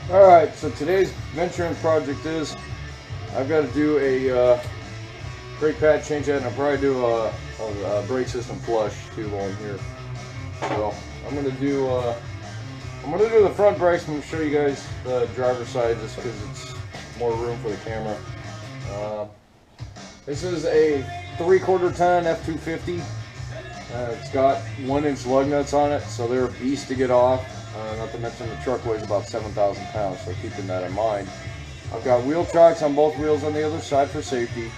Alright, so today's venturing project is I've got to do a brake pad change out, and I'll probably do a brake system flush too while I'm here. So I'm gonna do the front brakes. I'm gonna show you guys the driver's side just because it's more room for the camera. This is a 3/4 ton F250. It's got 1-inch lug nuts on it, so they're a beast to get off. Not to mention the truck weighs about 7,000 pounds, so keeping that in mind. I've got wheel chocks on both wheels on the other side for safety.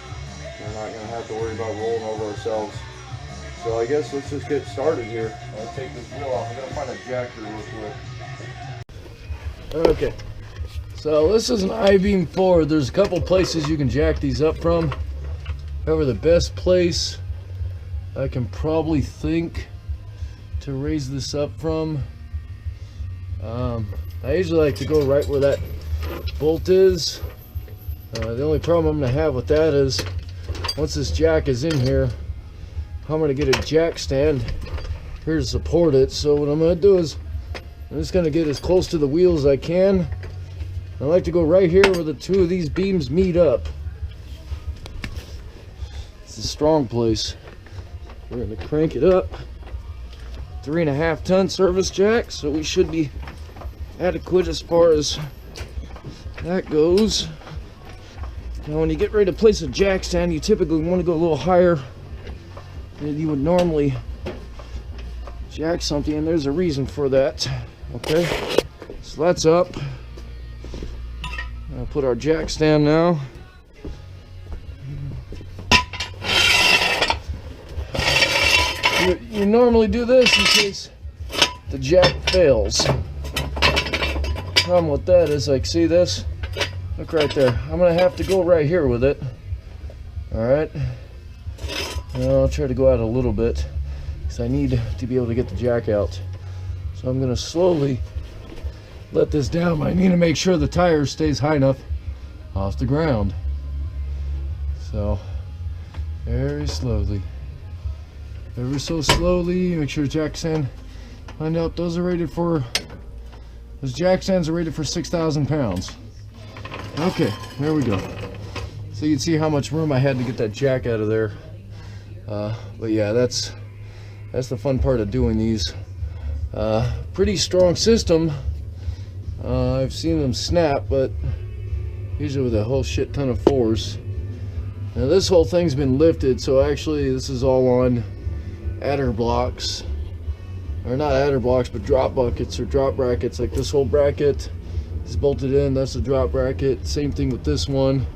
We're not going to have to worry about rolling over ourselves. So I guess let's just get started here. I'll take this wheel off. I'm going to find a jack here real quick. Okay, so this is an I-beam Ford. There's a couple places you can jack these up from. However, the best place I can probably think to raise this up from, I usually like to go right where that bolt is. The only problem I'm going to have with that is once this jack is in here, I'm going to get a jack stand here to support it. So what I'm going to do is I'm just going to get as close to the wheel as I can. I like to go right here where the two of these beams meet up. It's a strong place. We're going to crank it up. 3.5 ton service jack, so we should be adequate as far as that goes. Now when you get ready to place a jack stand, you typically want to go a little higher than you would normally jack something, and there's a reason for that. Okay, so that's up. I'll put our jack stand now. You normally do this in case the jack fails. Problem with that is, like, see this? Look right there. I'm gonna have to go right here with it. Alright. I'll try to go out a little bit because I need to be able to get the jack out. So I'm gonna slowly let this down. I need to make sure the tire stays high enough off the ground. So very slowly. Ever so slowly, make sure jack stand. Find out those jack stands are rated for 6,000 pounds. Okay, there we go. So you can see how much room I had to get that jack out of there. But yeah, that's the fun part of doing these. Pretty strong system. I've seen them snap, but usually with a whole shit ton of force. Now this whole thing's been lifted, so actually this is all on adder blocks, or not adder blocks, but drop buckets or drop brackets. Like this whole bracket is bolted in, that's a drop bracket. Same thing with this one,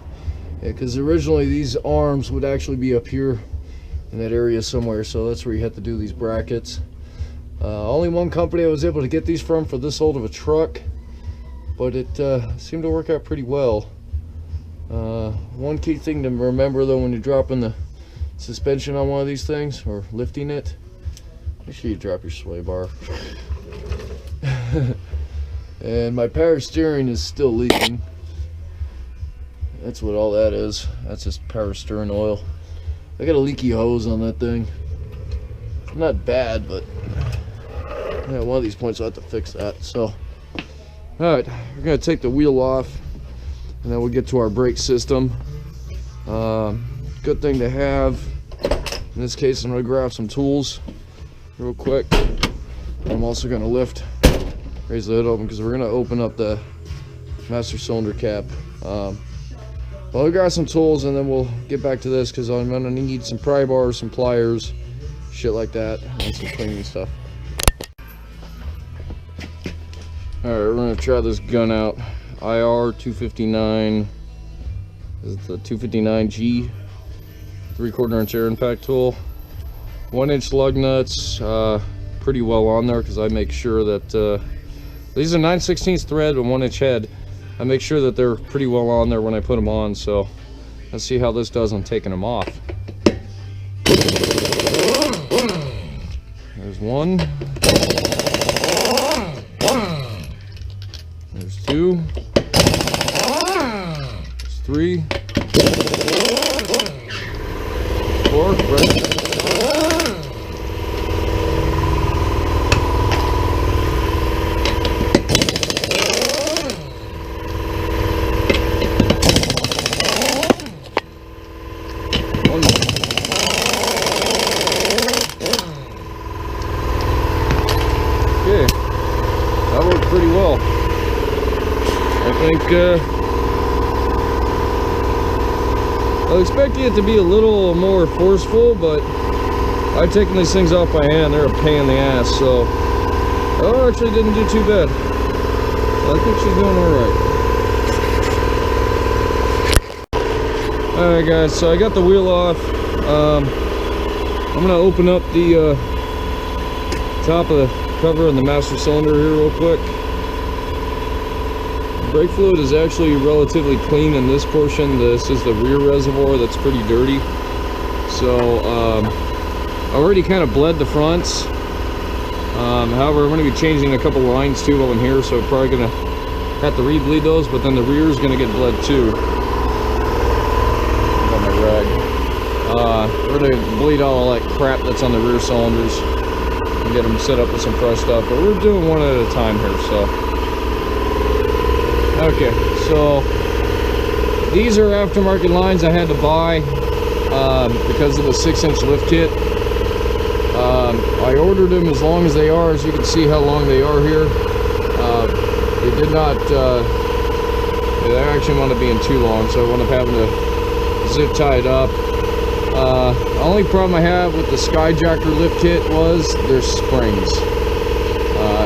because originally these arms would actually be up here in that area somewhere, so that's where you have to do these brackets. Only one company I was able to get these from for this old of a truck, but it seemed to work out pretty well. One key thing to remember though when you're dropping the suspension on one of these things or lifting it, make sure you drop your sway bar. And my power steering is still leaking. That's what all that is. That's just power steering oil. I got a leaky hose on that thing. Not bad, but yeah, one of these points I'll have to fix that. So alright, we're gonna take the wheel off and then we'll get to our brake system. Good thing to have. In this case, I'm going to grab some tools real quick. I'm also going to raise the hood open because we're going to open up the master cylinder cap. I'll grab some tools and then we'll get back to this because I'm going to need some pry bars, some pliers, shit like that, and some cleaning stuff. Alright, we're going to try this gun out. IR 259. This is the 259G. 3/4 inch air impact tool. 1-inch lug nuts, pretty well on there because I make sure that these are 9/16 thread and 1-inch head. I make sure that they're pretty well on there when I put them on. So let's see how this does on taking them off. There's one. There's two. There's three. 4, right? pretty well. I think I was expecting it to be a little more forceful, but I've taken these things off by hand. They're a pain in the ass, so oh, actually didn't do too bad. I think she's doing alright. Alright guys, so I got the wheel off. I'm gonna open up the top of the cover on the master cylinder here real quick. The brake fluid is actually relatively clean in this portion. This is the rear reservoir that's pretty dirty. So I already kind of bled the fronts. However, I'm going to be changing a couple lines too while I'm here, so I'm probably going to have to re-bleed those, but then the rear is going to get bled too. Got my rag. We're going to bleed all that crap that's on the rear cylinders and get them set up with some fresh stuff, but we're doing one at a time here, so. Okay, so these are aftermarket lines I had to buy because of the 6-inch lift kit. I ordered them as long as they are, as you can see how long they are here. They did not, they actually wound up being too long, so I wound up having to zip tie it up. The only problem I have with the Skyjacker lift kit was their springs.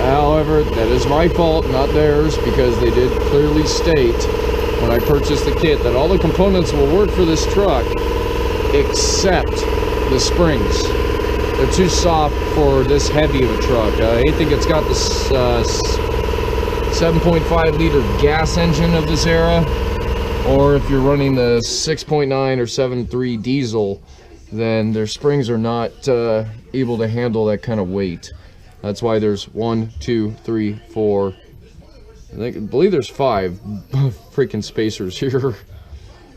However, that is my fault, not theirs, because they did clearly state when I purchased the kit that all the components will work for this truck except the springs. They're too soft for this heavy of a truck. I think it's got this 7.5 liter gas engine of this era, or if you're running the 6.9 or 7.3 diesel, then their springs are not able to handle that kind of weight. That's why there's 1, 2, 3, 4. I believe there's 5 freaking spacers here.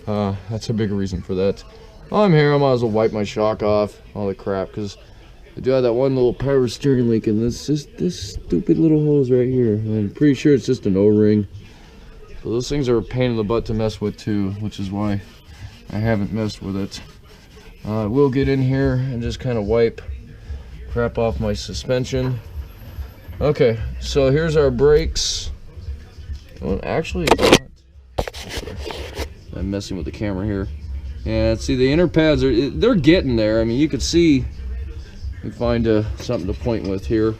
That's a big reason for that. While I'm here, I might as well wipe my shock off, all the crap, because I do have that one little power steering leak, and this stupid little hose right here. I'm pretty sure it's just an O-ring. So those things are a pain in the butt to mess with too, which is why I haven't messed with it. I will get in here and just kind of wipe crap off my suspension. Okay, so here's our brakes. Well, actually, it's not. I'm messing with the camera here. Yeah, see, the inner pads they're getting there. I mean, you can see, we find something to point with here.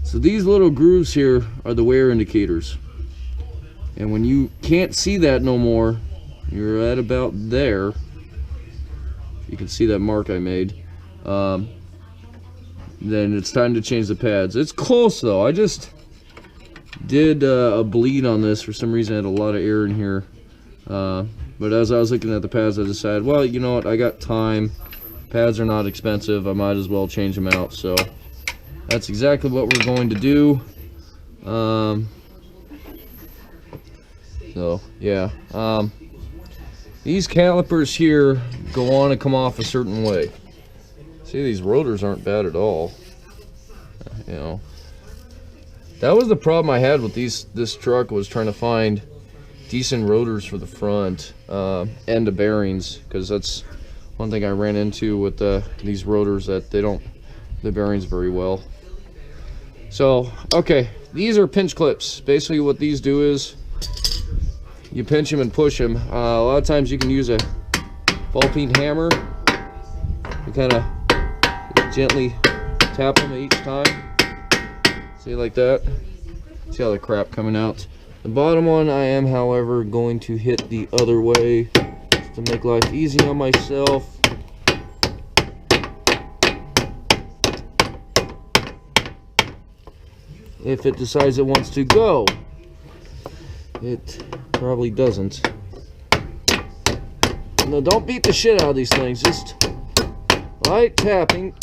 So these little grooves here are the wear indicators, and when you can't see that no more, you're at about there. You can see that mark I made. Then it's time to change the pads. It's close though. I just did a bleed on this for some reason. I had a lot of air in here, but as I was looking at the pads, I decided, well, you know what, I got time. Pads are not expensive, I might as well change them out. So that's exactly what we're going to do. So yeah, these calipers here go on and come off a certain way. See, these rotors aren't bad at all. You know, that was the problem I had with this truck, was trying to find decent rotors for the front end of bearings, because that's one thing I ran into with these rotors, that they don't the bearings very well. So okay, these are pinch clips. Basically what these do is you pinch them and push them. A lot of times you can use a ball peen hammer to kind of gently tap them each time. See, like that. See all the crap coming out. The bottom one I am, however, going to hit the other way just to make life easy on myself. If it decides it wants to go. It probably doesn't. No, don't beat the shit out of these things. Just light tapping.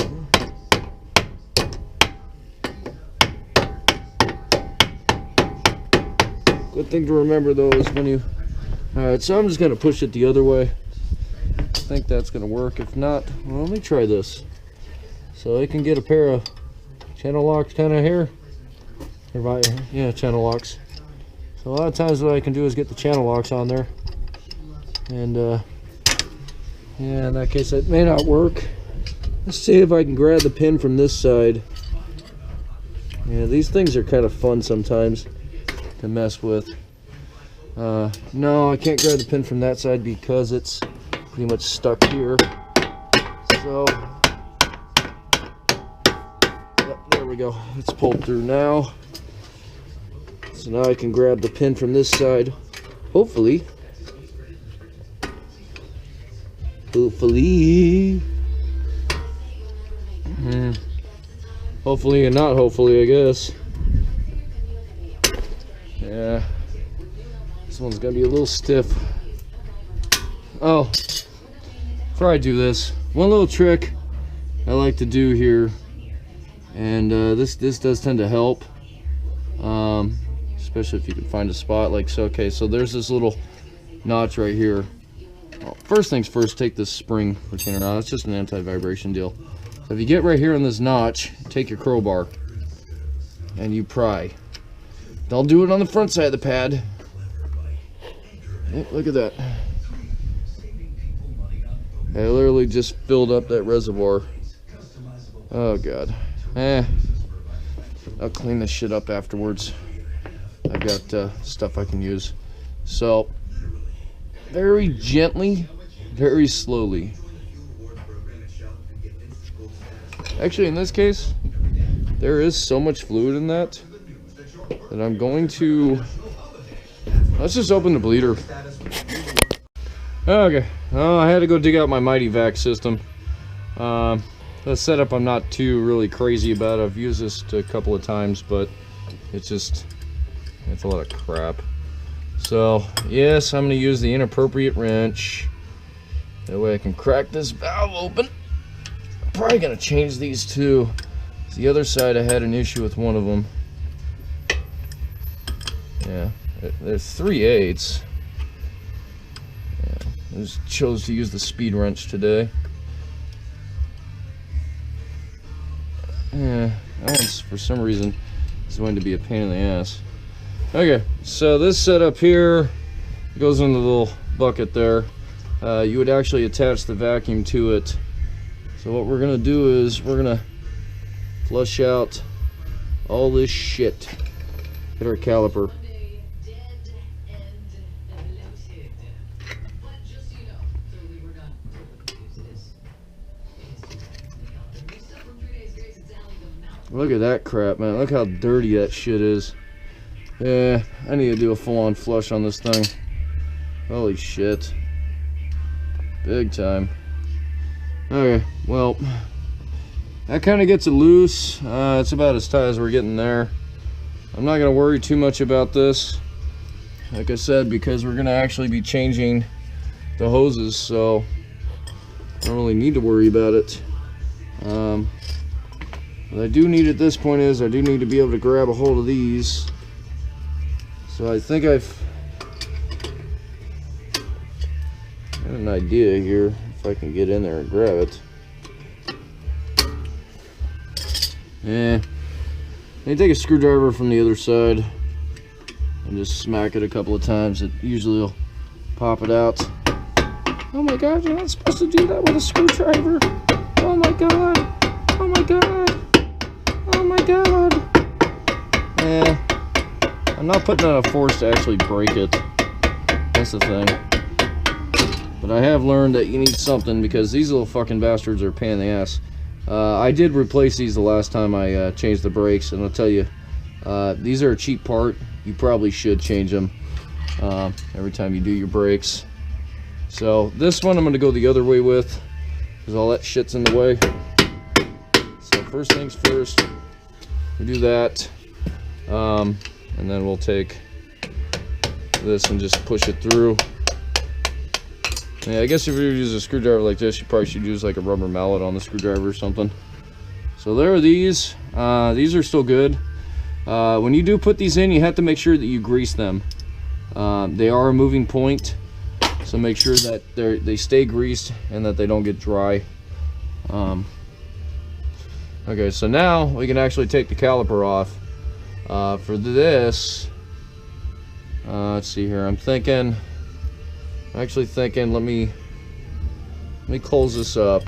Good thing to remember though is when you... Alright, so I'm just going to push it the other way. I think that's going to work. If not, well, let me try this. So I can get a pair of channel locks kind of here. Yeah, channel locks. So a lot of times what I can do is get the channel locks on there. And yeah, in that case it may not work. Let's see if I can grab the pin from this side. Yeah, these things are kind of fun sometimes to mess with. No, I can't grab the pin from that side because it's pretty much stuck here. So, yep, there we go. It's pulled through now. So now I can grab the pin from this side. Hopefully. Hopefully and not hopefully, I guess. Yeah. This one's gonna be a little stiff. Oh, before I do this, one little trick I like to do here, and this does tend to help, especially if you can find a spot like so. Okay, so there's this little notch right here. Well, first things first, take this spring retainer out. It's just an anti-vibration deal. So if you get right here on this notch, take your crowbar and you pry. Don't do it on the front side of the pad. Hey, look at that. I literally just filled up that reservoir. Oh god. I'll clean this shit up afterwards. I've got stuff I can use. So, very gently, very slowly. Actually, in this case, there is so much fluid in that I'm going to... Let's just open the bleeder. Okay, well, I had to go dig out my Mighty Vac system. The setup I'm not too really crazy about. I've used this a couple of times, but it's a lot of crap. So, yes, I'm going to use the inappropriate wrench. That way I can crack this valve open. I'm probably going to change these two. The other side, I had an issue with one of them. Yeah, they're 3/8. Yeah, I just chose to use the speed wrench today. Yeah, that one's, for some reason, is going to be a pain in the ass. Okay, so this setup here goes in the little bucket there. You would actually attach the vacuum to it. So what we're gonna do is we're gonna flush out all this shit. Hit our caliper. Look at that crap, man. Look how dirty that shit is. Yeah, I need to do a full-on flush on this thing. Holy shit. Big time. Okay, well, that kind of gets it loose. It's about as tight as we're getting there. I'm not going to worry too much about this, like I said, because we're going to actually be changing the hoses, so I don't really need to worry about it. What I do need at this point is I do need to be able to grab a hold of these. So I think I've got an idea here, if I can get in there and grab it. Yeah, I take a screwdriver from the other side and just smack it a couple of times. It usually will pop it out. Oh my god, you're not supposed to do that with a screwdriver. Oh my god. Oh my god. Oh my god. Yeah, I'm not putting out a force to actually break it. That's the thing. But I have learned that you need something because these little fucking bastards are a pain in the ass. I did replace these the last time I changed the brakes, and I'll tell you, these are a cheap part. You probably should change them every time you do your brakes. So this one I'm going to go the other way with because all that shit's in the way. So first things first, we do that, and then we'll take this and just push it through. Yeah, I guess if you use a screwdriver like this, you probably should use like a rubber mallet on the screwdriver or something. So there are these. These are still good. When you do put these in, you have to make sure that you grease them. They are a moving point, so make sure that they stay greased and that they don't get dry. Okay, so now we can actually take the caliper off. For this, let's see here. I'm actually thinking, let me close this up.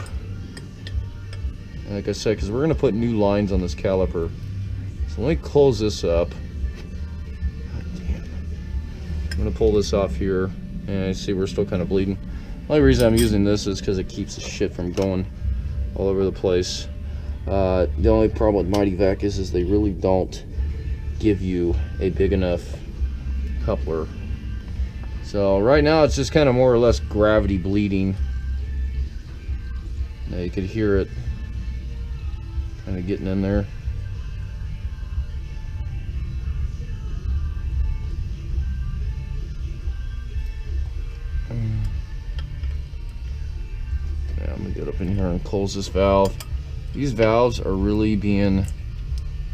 Like I said, because we're gonna put new lines on this caliper, So let me close this up. God damn. I'm gonna pull this off here, and you see we're still kind of bleeding. The only reason I'm using this is because it keeps the shit from going all over the place. The only problem with Mighty Vac is they really don't give you a big enough coupler. So right now it's just kind of more or less gravity bleeding. Now you could hear it kind of getting in there. Yeah, I'm gonna get up in here and close this valve. These valves are really being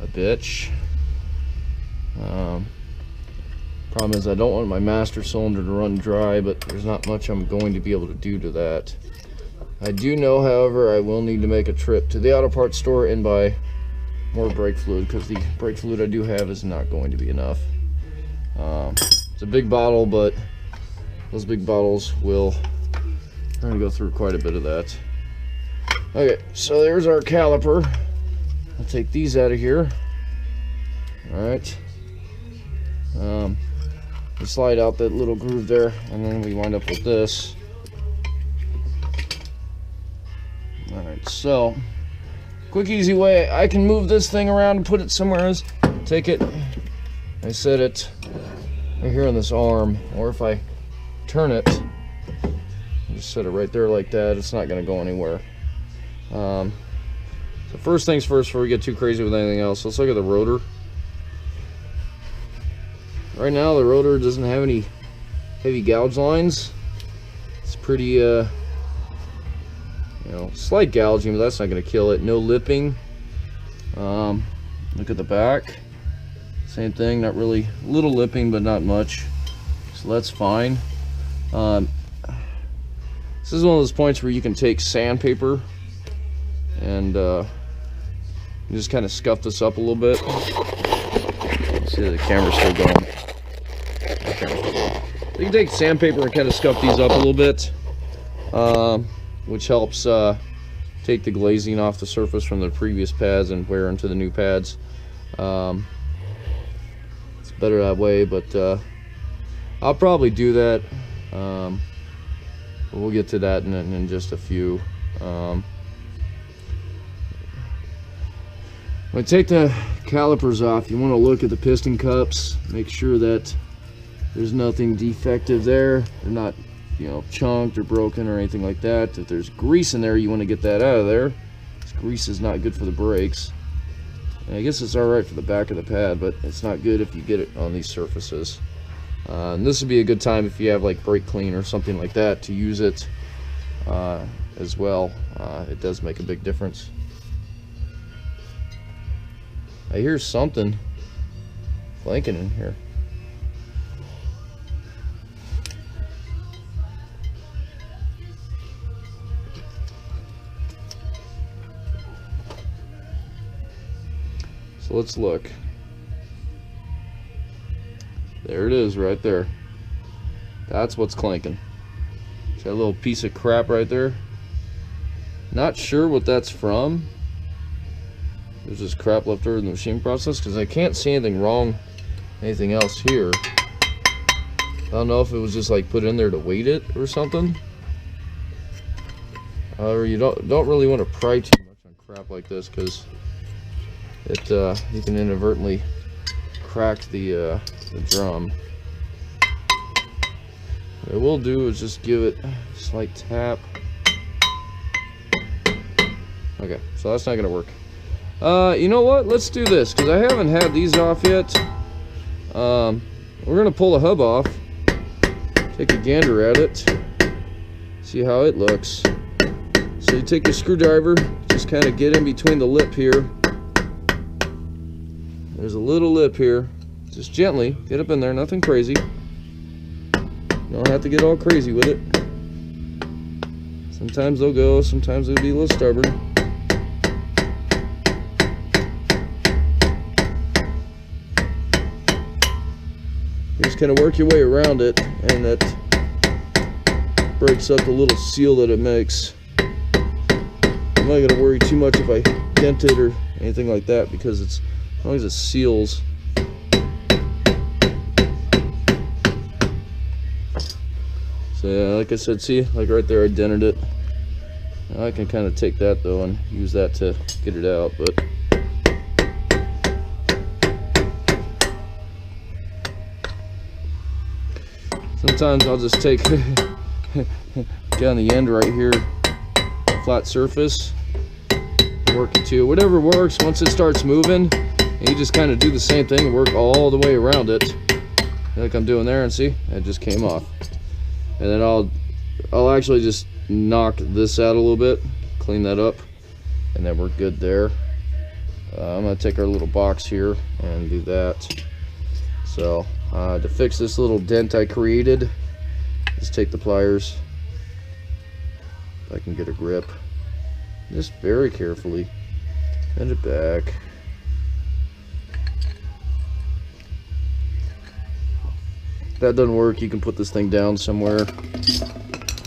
a bitch. Problem is I don't want my master cylinder to run dry, but there's not much I'm going to be able to do to that. I do know, however, I will need to make a trip to the auto parts store and buy more brake fluid, because the brake fluid I do have is not going to be enough. It's a big bottle, but those big bottles will I'm going to go through quite a bit of that. Okay, so there's our caliper. I'll take these out of here. Alright. We slide out that little groove there, and then we wind up with this. Alright, so quick easy way I can move this thing around and put it somewhere else. Take it, I set it right here on this arm, or if I turn it, just set it right there like that, it's not going to go anywhere. So first things first, before we get too crazy with anything else, let's look at the rotor. Right now the rotor doesn't have any heavy gouge lines. It's pretty you know, slight gouging, but that's not going to kill it. No lipping. Look at the back, same thing, not really, little lipping but not much, so that's fine. This is one of those points where you can take sandpaper and just kind of scuff this up a little bit. See, the camera's still going. You can take sandpaper and kind of scuff these up a little bit, which helps take the glazing off the surface from the previous pads and wear into the new pads. It's better that way, but I'll probably do that. We'll get to that in just a few. When I take the calipers off, you want to look at the piston cups, make sure that there's nothing defective there. They're not, you know, chunked or broken or anything like that. If there's grease in there, you want to get that out of there. This grease is not good for the brakes. And I guess it's alright for the back of the pad, but it's not good if you get it on these surfaces. And this would be a good time if you have like brake clean or something like that to use it as well. It does make a big difference. I hear something clanking in here. So let's look. There it is right there. That's what's clanking. It's that little piece of crap right there. Not sure what that's from. There's this crap left over in the machine process, because I can't see anything wrong, anything else here. I don't know if it was just like put in there to weight it or something. However, you don't really want to pry too much on crap like this, because it you can inadvertently crack the drum. What I will do is just give it a slight tap. Okay, so that's not gonna work. You know what? Let's do this, because I haven't had these off yet. We're gonna pull the hub off, take a gander at it, see how it looks. So you take the screwdriver, just kind of get in between the lip here. There's a little lip here. Just gently get up in there, nothing crazy. You don't have to get all crazy with it. Sometimes they'll go, sometimes they'll be a little stubborn. You just kind of work your way around it, and that breaks up the little seal that it makes. I'm not going to worry too much if I dent it or anything like that, because it's as long as it seals. So yeah, like I said, see, like right there I dented it. Now I can kind of take that though and use that to get it out, but sometimes I'll just take down the end right here, flat surface, work it to whatever works. Once it starts moving, and you just kind of do the same thing and work all the way around it, like I'm doing there, and see, it just came off. And then I'll actually just knock this out a little bit, clean that up, and then we're good there. I'm gonna take our little box here and do that. So to fix this little dent I created, just take the pliers, if I can get a grip, just very carefully bend it back. If that doesn't work, you can put this thing down somewhere,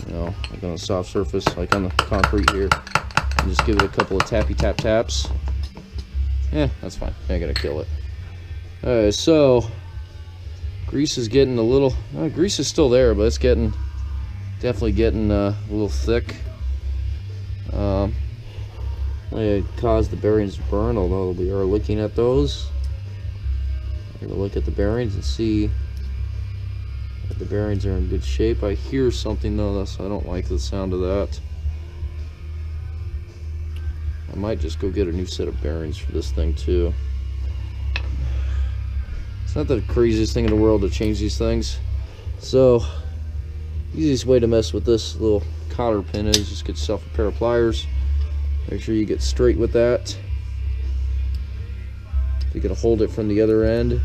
you know, like on a soft surface, like on the concrete here, and just give it a couple of tappy tap taps. Yeah, that's fine. I ain't gonna kill it. Alright, so grease is getting a little, grease is still there, but it's definitely getting a little thick. It caused the bearings to burn, although we are looking at those. We're gonna look at the bearings and see that the bearings are in good shape. I hear something though, so I don't like the sound of that. I might just go get a new set of bearings for this thing too. It's not the craziest thing in the world to change these things. So, easiest way to mess with this little cotter pin is just get yourself a pair of pliers. Make sure you get straight with that. If you can hold it from the other end,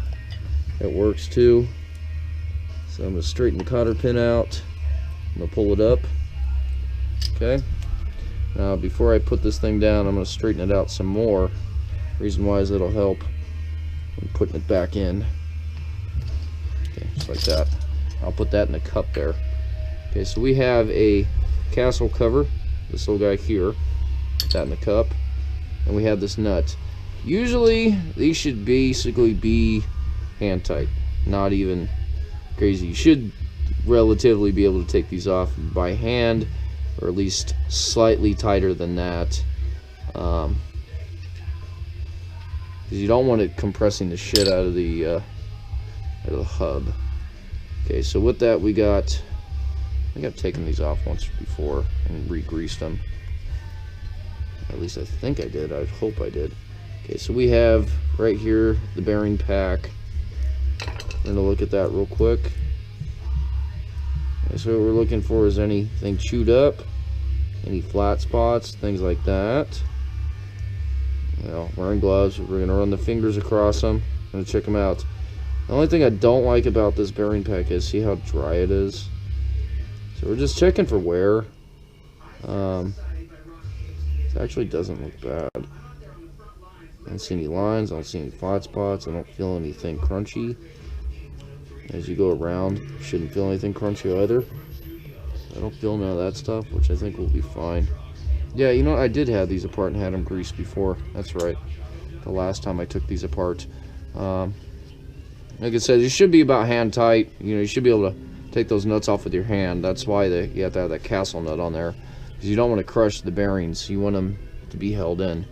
it works too. So I'm going to straighten the cotter pin out. I'm going to pull it up. Okay. Now before I put this thing down, I'm going to straighten it out some more. Reason why is it'll help when putting it back in. Okay, just like that. I'll put that in the cup there. Okay, so we have a castle cover, this little guy here. Put that in the cup. And we have this nut. Usually these should basically be hand tight, not even crazy. You should relatively be able to take these off by hand, or at least slightly tighter than that, because you don't want it compressing the shit out of the hub. Okay, so with that we got, I think I've taken these off once before and re-greased them. At least I think I did. I hope I did. Okay, so we have right here the bearing pack. We're gonna look at that real quick. Okay, so what we're looking for is anything chewed up, any flat spots, things like that. Well, wearing gloves, we're gonna run the fingers across them. I'm gonna check them out. The only thing I don't like about this bearing pack is see how dry it is. So we're just checking for wear. It actually doesn't look bad. I don't see any lines, I don't see any flat spots, I don't feel anything crunchy. As you go around, you shouldn't feel anything crunchy either. I don't feel none of that stuff, which I think will be fine. Yeah, you know, I did have these apart and had them greased before. That's right. The last time I took these apart. Like I said, it should be about hand tight. You know, you should be able to take those nuts off with your hand. That's why you have to have that castle nut on there, because you don't want to crush the bearings. You want them to be held in.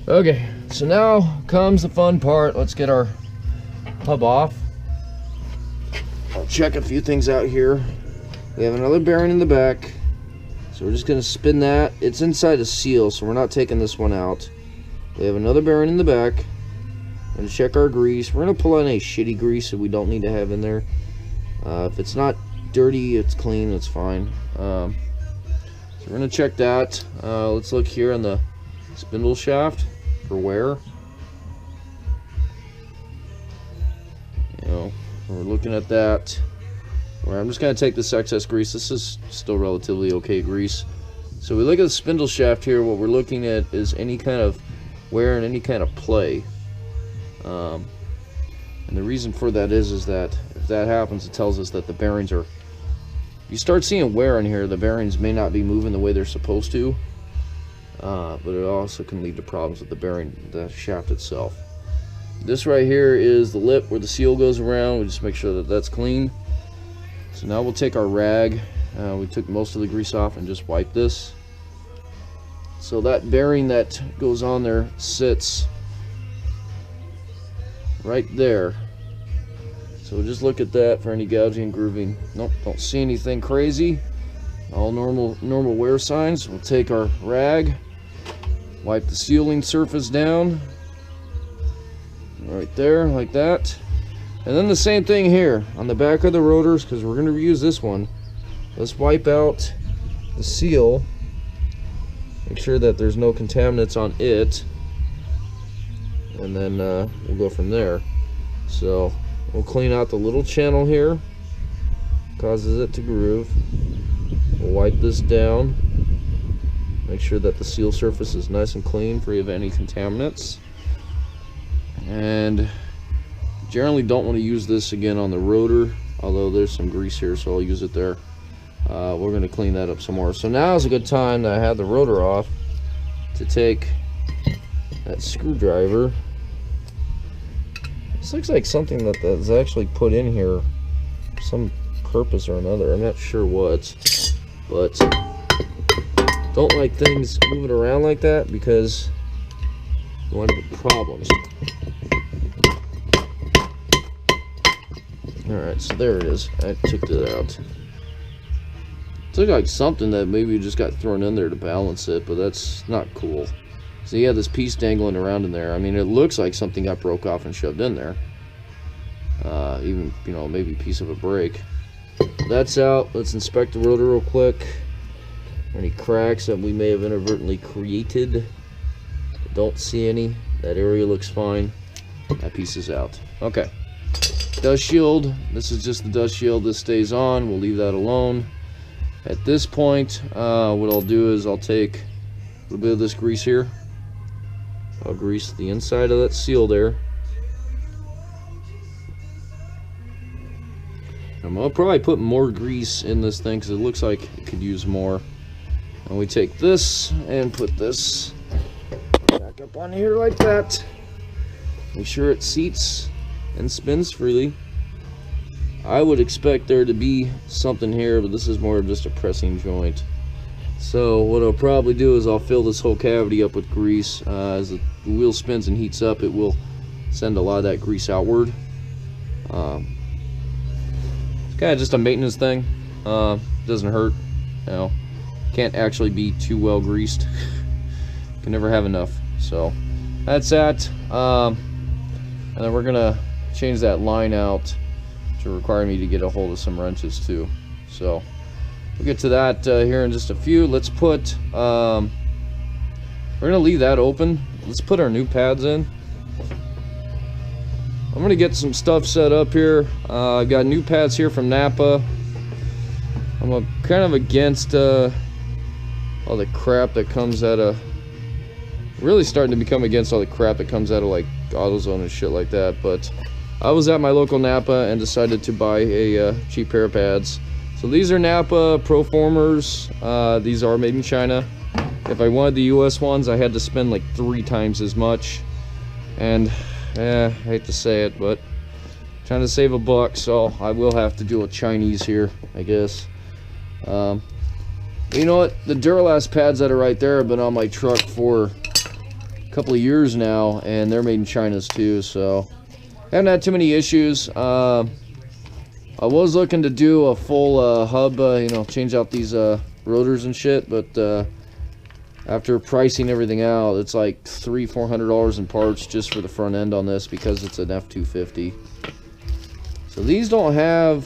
Okay, so now comes the fun part. Let's get our hub off. I'll check a few things out here. We have another bearing in the back, so we're just going to spin that. It's inside a seal, so we're not taking this one out. We have another bearing in the back. We're going to check our grease. We're going to pull out any shitty grease that we don't need to have in there. If it's not dirty, it's clean, it's fine. So we're going to check that. Let's look here on the spindle shaft for wear. You know, we're looking at that. Where I'm just going to take this excess grease. This is still relatively okay grease. So we look at the spindle shaft here. What we're looking at is any kind of wear and any kind of play. And the reason for that is that if that happens, it tells us that the bearings are, you start seeing wear in here, the bearings may not be moving the way they're supposed to. but it also can lead to problems with the bearing, the shaft itself. This right here is the lip where the seal goes around. We just make sure that that's clean. So now we'll take our rag. We took most of the grease off and just wipe this. So that bearing that goes on there sits right there. So we'll just look at that for any gouging and grooving. Nope, don't see anything crazy. All normal wear signs. We'll take our rag, wipe the sealing surface down right there like that. And then the same thing here on the back of the rotors, because we're going to reuse this one. Let's wipe out the seal. Make sure that there's no contaminants on it, and then we'll go from there. So we'll clean out the little channel here, causes it to groove. We'll wipe this down, make sure that the seal surface is nice and clean, free of any contaminants. And generally don't want to use this again on the rotor, although there's some grease here, so I'll use it there. We're going to clean that up some more. So now is a good time that I have the rotor off to take that screwdriver. This looks like something that's actually put in here for some purpose or another. I'm not sure what, but don't like things moving around like that because you want to get problems. Alright, so there it is. I took it out. It looked like something that maybe just got thrown in there to balance it, but that's not cool. So you have this piece dangling around in there. I mean, it looks like something got broke off and shoved in there. Even, you know, maybe a piece of a brake. That's out. Let's inspect the rotor real quick. Any cracks that we may have inadvertently created. Don't see any. That area looks fine. That piece is out. Okay. Dust shield. This is just the dust shield. This stays on. We'll leave that alone. At this point, what I'll do is I'll take a little bit of this grease here. I'll grease the inside of that seal there. I'll probably put more grease in this thing because it looks like it could use more. And we take this and put this back up on here like that. Make sure it seats and spins freely. I would expect there to be something here, but this is more of just a pressing joint. So what I'll probably do is I'll fill this whole cavity up with grease. As the wheel spins and heats up, it will send a lot of that grease outward. It's kind of just a maintenance thing. Doesn't hurt. You know, can't actually be too well greased. Can never have enough. So that's that. And then we're gonna change that line out to require me to get a hold of some wrenches too. So we'll get to that here in just a few. Let's put we're gonna leave that open. Let's put our new pads in. I'm gonna get some stuff set up here. I've got new pads here from Napa. I'm kind of against all the crap that comes out of, really starting to become against all the crap that comes out of like AutoZone and shit like that. But I was at my local Napa and decided to buy a cheap pair of pads. So these are Napa Proformers. These are made in China. If I wanted the US ones, I had to spend like 3 times as much. And I hate to say it, but I'm trying to save a buck, so I will have to do a Chinese here, I guess. You know what? The Duralast pads that are right there have been on my truck for a couple of years now, and they're made in China too, so I haven't had too many issues. I was looking to do a full hub, you know, change out these rotors and shit, but after pricing everything out, it's like $300-400 in parts just for the front end on this because it's an F250. So these don't have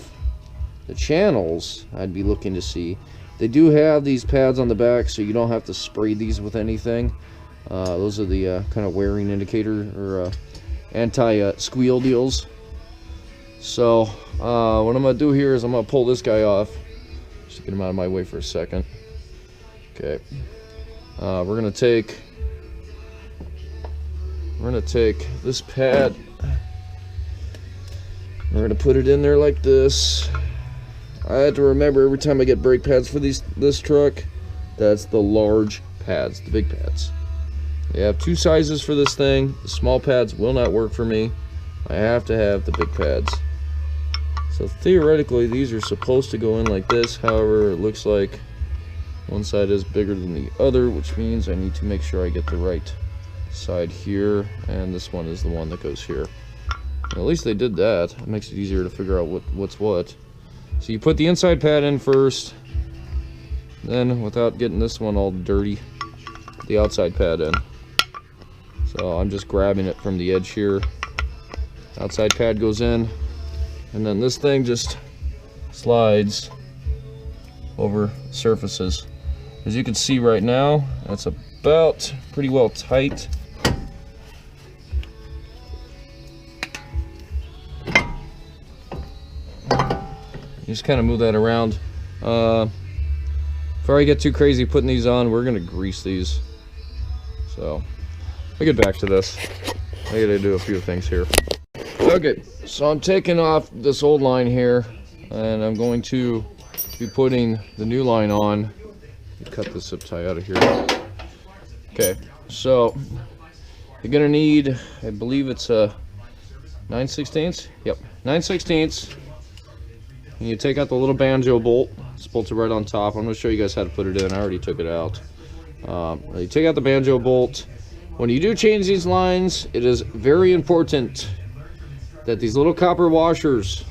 the channels I'd be looking to see. They do have these pads on the back, so you don't have to spray these with anything. Those are the kind of wearing indicator or anti-squeal deals. So what I'm gonna do here is I'm gonna pull this guy off. Just get him out of my way for a second. Okay. We're gonna take this pad. We're gonna put it in there like this. I had to remember every time I get brake pads for this truck, that's the large pads, the big pads. They have two sizes for this thing. The small pads will not work for me. I have to have the big pads. So theoretically these are supposed to go in like this. However, it looks like one side is bigger than the other, which means I need to make sure I get the right side here, and this one is the one that goes here. At least they did that. It makes it easier to figure out what's what. So you put the inside pad in first, then without getting this one all dirty, put the outside pad in. So I'm just grabbing it from the edge here. Outside pad goes in, and then this thing just slides over surfaces. As you can see right now, that's about pretty well tight. You just kind of move that around. Before I get too crazy putting these on, we're gonna grease these. So I'll get back to this. I gotta do a few things here. Okay, so I'm taking off this old line here, and I'm going to be putting the new line on. Cut this zip tie out of here. Okay, so you're gonna need, I believe it's a 9/16. Yep, 9/16. And you take out the little banjo bolt. It's bolted right on top. I'm gonna show you guys how to put it in. I already took it out. You take out the banjo bolt. When you do change these lines, it is very important that these little copper washers,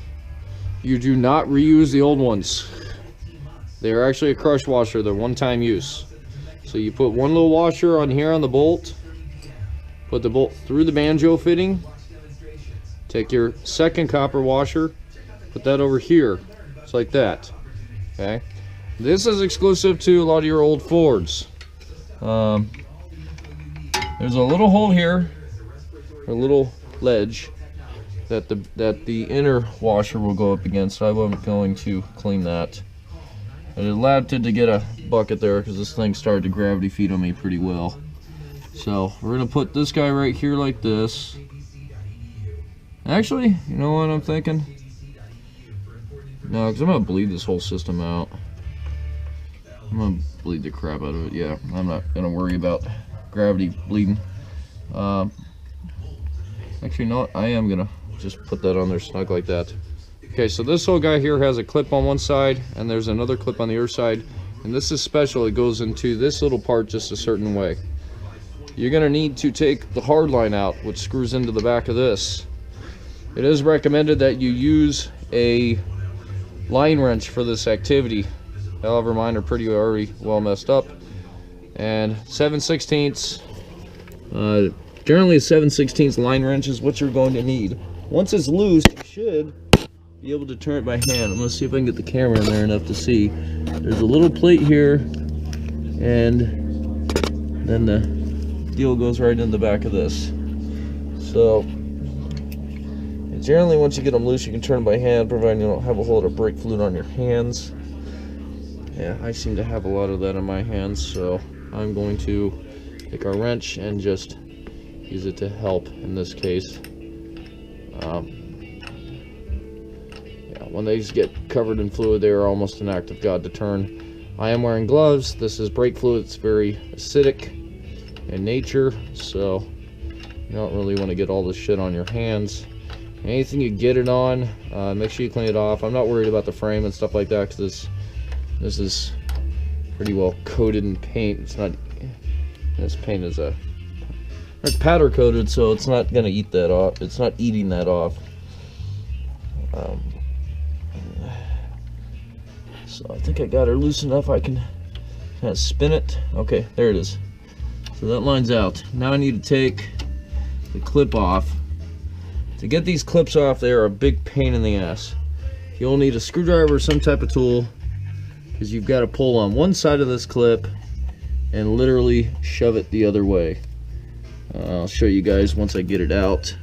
you do not reuse the old ones. They are actually a crush washer. They're one-time use. So you put one little washer on here on the bolt, put the bolt through the banjo fitting, take your second copper washer, put that over here, just like that. Okay, this is exclusive to a lot of your old Fords. There's a little hole here, a little ledge that the inner washer will go up against. So I wasn't going to clean that. I elected to get a bucket there because this thing started to gravity feed on me pretty well. So we're gonna put this guy right here like this. Actually, you know what I'm thinking? No, because I'm gonna bleed this whole system out. I'm gonna bleed the crap out of it. Yeah, I'm not gonna worry about gravity bleeding. Actually, no, I am gonna just put that on there snug like that. Okay, so this whole guy here has a clip on one side, and there's another clip on the other side, and this is special. It goes into this little part just a certain way. You're gonna need to take the hard line out, which screws into the back of this. It is recommended that you use a line wrench for this activity. However, mine are pretty already well messed up. And 7/16, generally a 7/16 line wrench is what you're going to need. Once it's loose, you should be able to turn it by hand. I'm gonna see if I can get the camera in there enough to see. There's a little plate here, and then the deal goes right in the back of this. So generally, once you get them loose, you can turn them by hand, providing you don't have a whole lot of brake fluid on your hands. Yeah, I seem to have a lot of that on my hands, so I'm going to take our wrench and just use it to help in this case. Yeah, when they just get covered in fluid, they are almost an act of God to turn. I am wearing gloves. This is brake fluid. It's very acidic in nature, so you don't really want to get all this shit on your hands. Anything you get it on, make sure you clean it off. I'm not worried about the frame and stuff like that, because this is pretty well coated in paint. It's not, this paint is it's powder coated, so it's not gonna eat that off. It's not eating that off. So I think I got her loose enough. I can kind of spin it. Okay, there it is. So that line's out. Now I need to take the clip off. To get these clips off, they are a big pain in the ass. You'll need a screwdriver or some type of tool, because you've got to pull on one side of this clip and literally shove it the other way. I'll show you guys once I get it out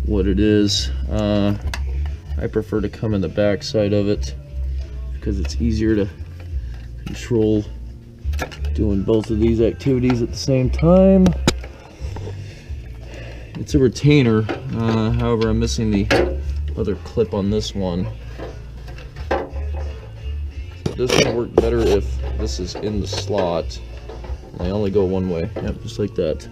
what it is. I prefer to come in the back side of it because it's easier to control doing both of these activities at the same time. It's a retainer, however I'm missing the other clip on this one. This will work better if this is in the slot. They only go one way. Yep, just like that.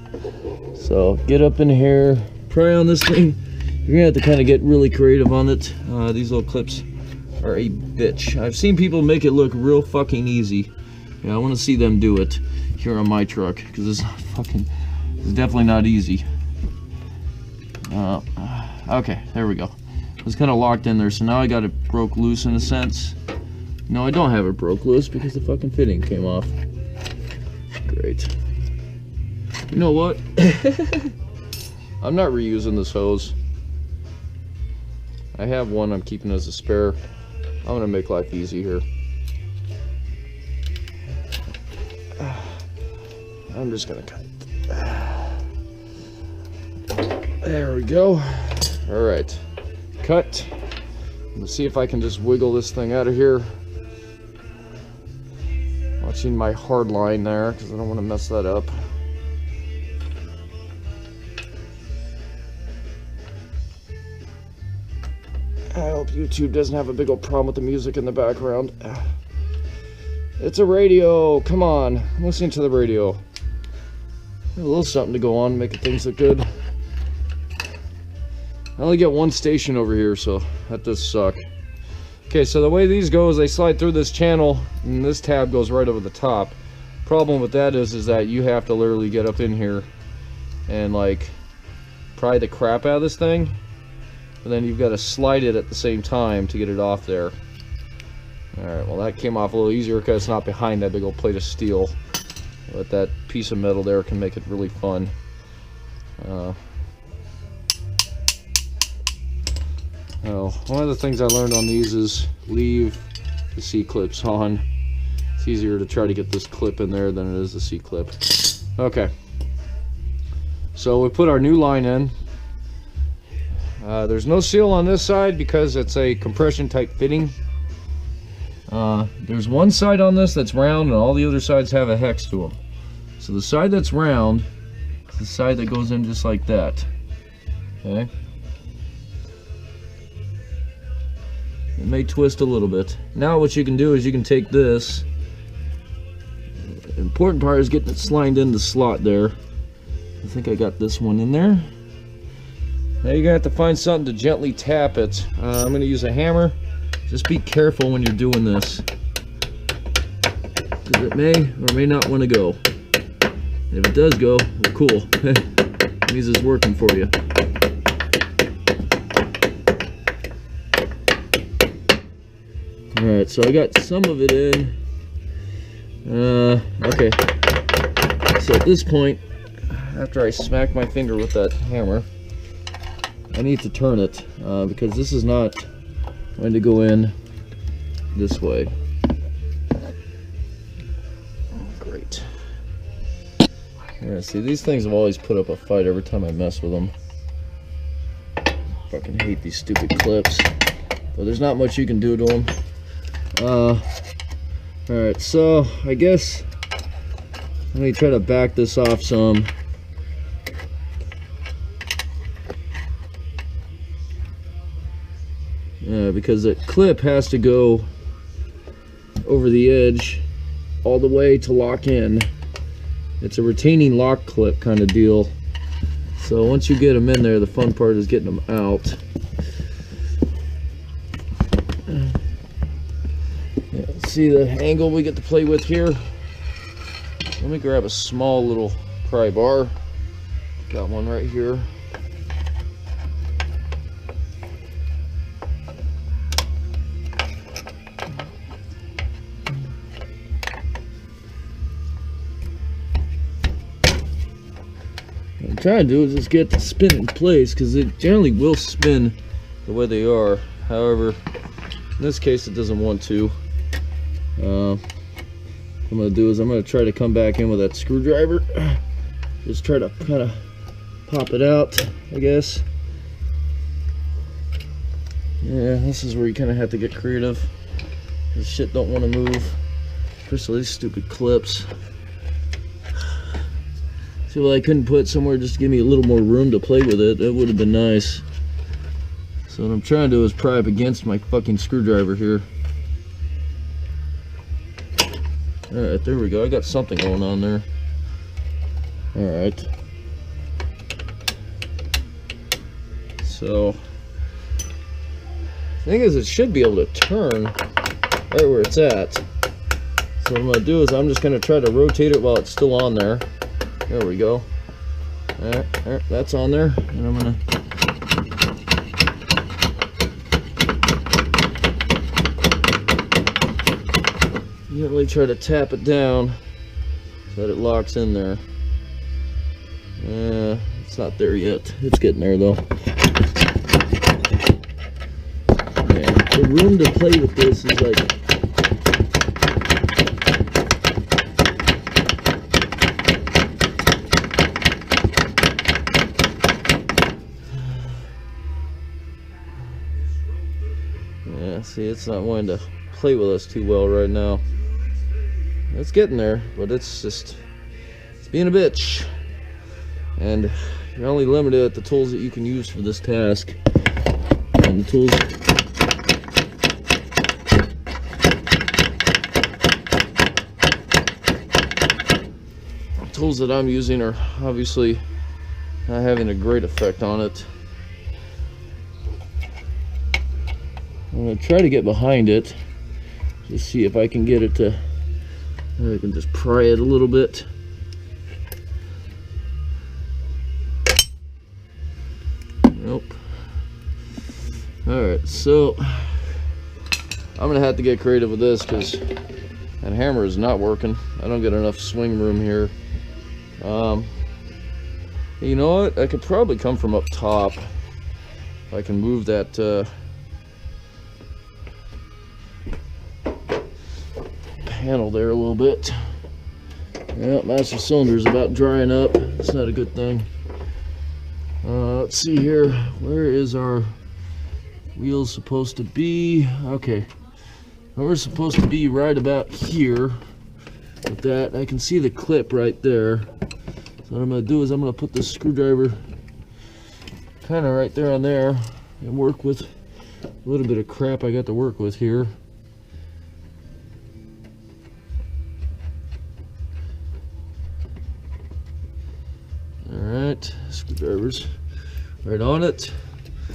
So get up in here, pry on this thing. You're gonna have to kind of get really creative on it. These little clips are a bitch. I've seen people make it look real fucking easy. Yeah, I want to see them do it here on my truck, because it's definitely not easy. Okay, there we go. It's kind of locked in there, so now I got it broke loose in a sense. No, I don't have it broke loose because the fucking fitting came off. Great. You know what? I'm not reusing this hose. I have one I'm keeping as a spare. I'm gonna make life easy here. I'm just gonna cut it. There we go. All right, cut. Let's see if I can just wiggle this thing out of here. Watching my hard line there because I don't want to mess that up. I hope YouTube doesn't have a big old problem with the music in the background. It's a radio. Come on, I'm listening to the radio. A little something to go on, making things look good. I only get one station over here, so that does suck. Okay, so the way these go is they slide through this channel, and this tab goes right over the top. Problem with that is that you have to literally get up in here and like pry the crap out of this thing, but then you've got to slide it at the same time to get it off there. Alright, well that came off a little easier because it's not behind that big old plate of steel, but that piece of metal there can make it really fun. One of the things I learned on these is leave the C-clips on. It's easier to try to get this clip in there than it is the C-clip. Okay, so we put our new line in. There's no seal on this side because it's a compression type fitting. There's one side on this that's round and all the other sides have a hex to them. So the side that's round is the side that goes in just like that. Okay. It may twist a little bit. Now what you can do is you can take this. The important part is getting it slined in the slot there. I think I got this one in there. Now you're gonna have to find something to gently tap it. I'm gonna use a hammer. Just be careful when you're doing this, because it may or may not want to go. If it does go, well, cool. It means it's working for you. Alright, so I got some of it in. Okay. So at this point, after I smack my finger with that hammer, I need to turn it, because this is not going to go in this way. Great. Yeah, see, these things have always put up a fight every time I mess with them. Fucking hate these stupid clips. But there's not much you can do to them. Alright, so I guess let me try to back this off some. Because the clip has to go over the edge all the way to lock in. It's a retaining lock clip kind of deal. So once you get them in there, the fun part is getting them out. Yeah, see the angle we get to play with here? Let me grab a small little pry bar. Got one right here. What I'm trying to do is just get the spin in place, because it generally will spin the way they are. However, in this case it doesn't want to. What I'm going to do is I'm going to try to come back in with that screwdriver. Just try to kind of pop it out, I guess. Yeah, this is where you kind of have to get creative. This shit don't want to move. Especially these stupid clips. See, well, I couldn't put it somewhere just to give me a little more room to play with it. That would have been nice. So what I'm trying to do is pry up against my fucking screwdriver here. Alright, there we go. I got something going on there. Alright. So, the thing is, it should be able to turn right where it's at. So what I'm going to do is I'm just going to try to rotate it while it's still on there. There we go. There, that's on there. And I'm going to gently try to tap it down so that it locks in there. It's not there yet. It's getting there though. Yeah, the room to play with this is like see, it's not wanting to play with us too well right now. It's getting there, but it's being a bitch. And you're only limited at the tools that you can use for this task. And the tools that I'm using are obviously not having a great effect on it. I'm going to try to get behind it, just see if I can get it to, I can just pry it a little bit. Nope. Alright, so I'm going to have to get creative with this because that hammer is not working. I don't get enough swing room here. You know what? I could probably come from up top. If I can move that panel there a little bit. Yeah, master cylinder's about drying up. It's not a good thing. Let's see here. Where is our wheel supposed to be? Okay, well, we're supposed to be right about here with that. I can see the clip right there. So what I'm going to do is I'm going to put this screwdriver kind of right there on there and work with a little bit of crap I got to work with here. Alright, screwdrivers right on it.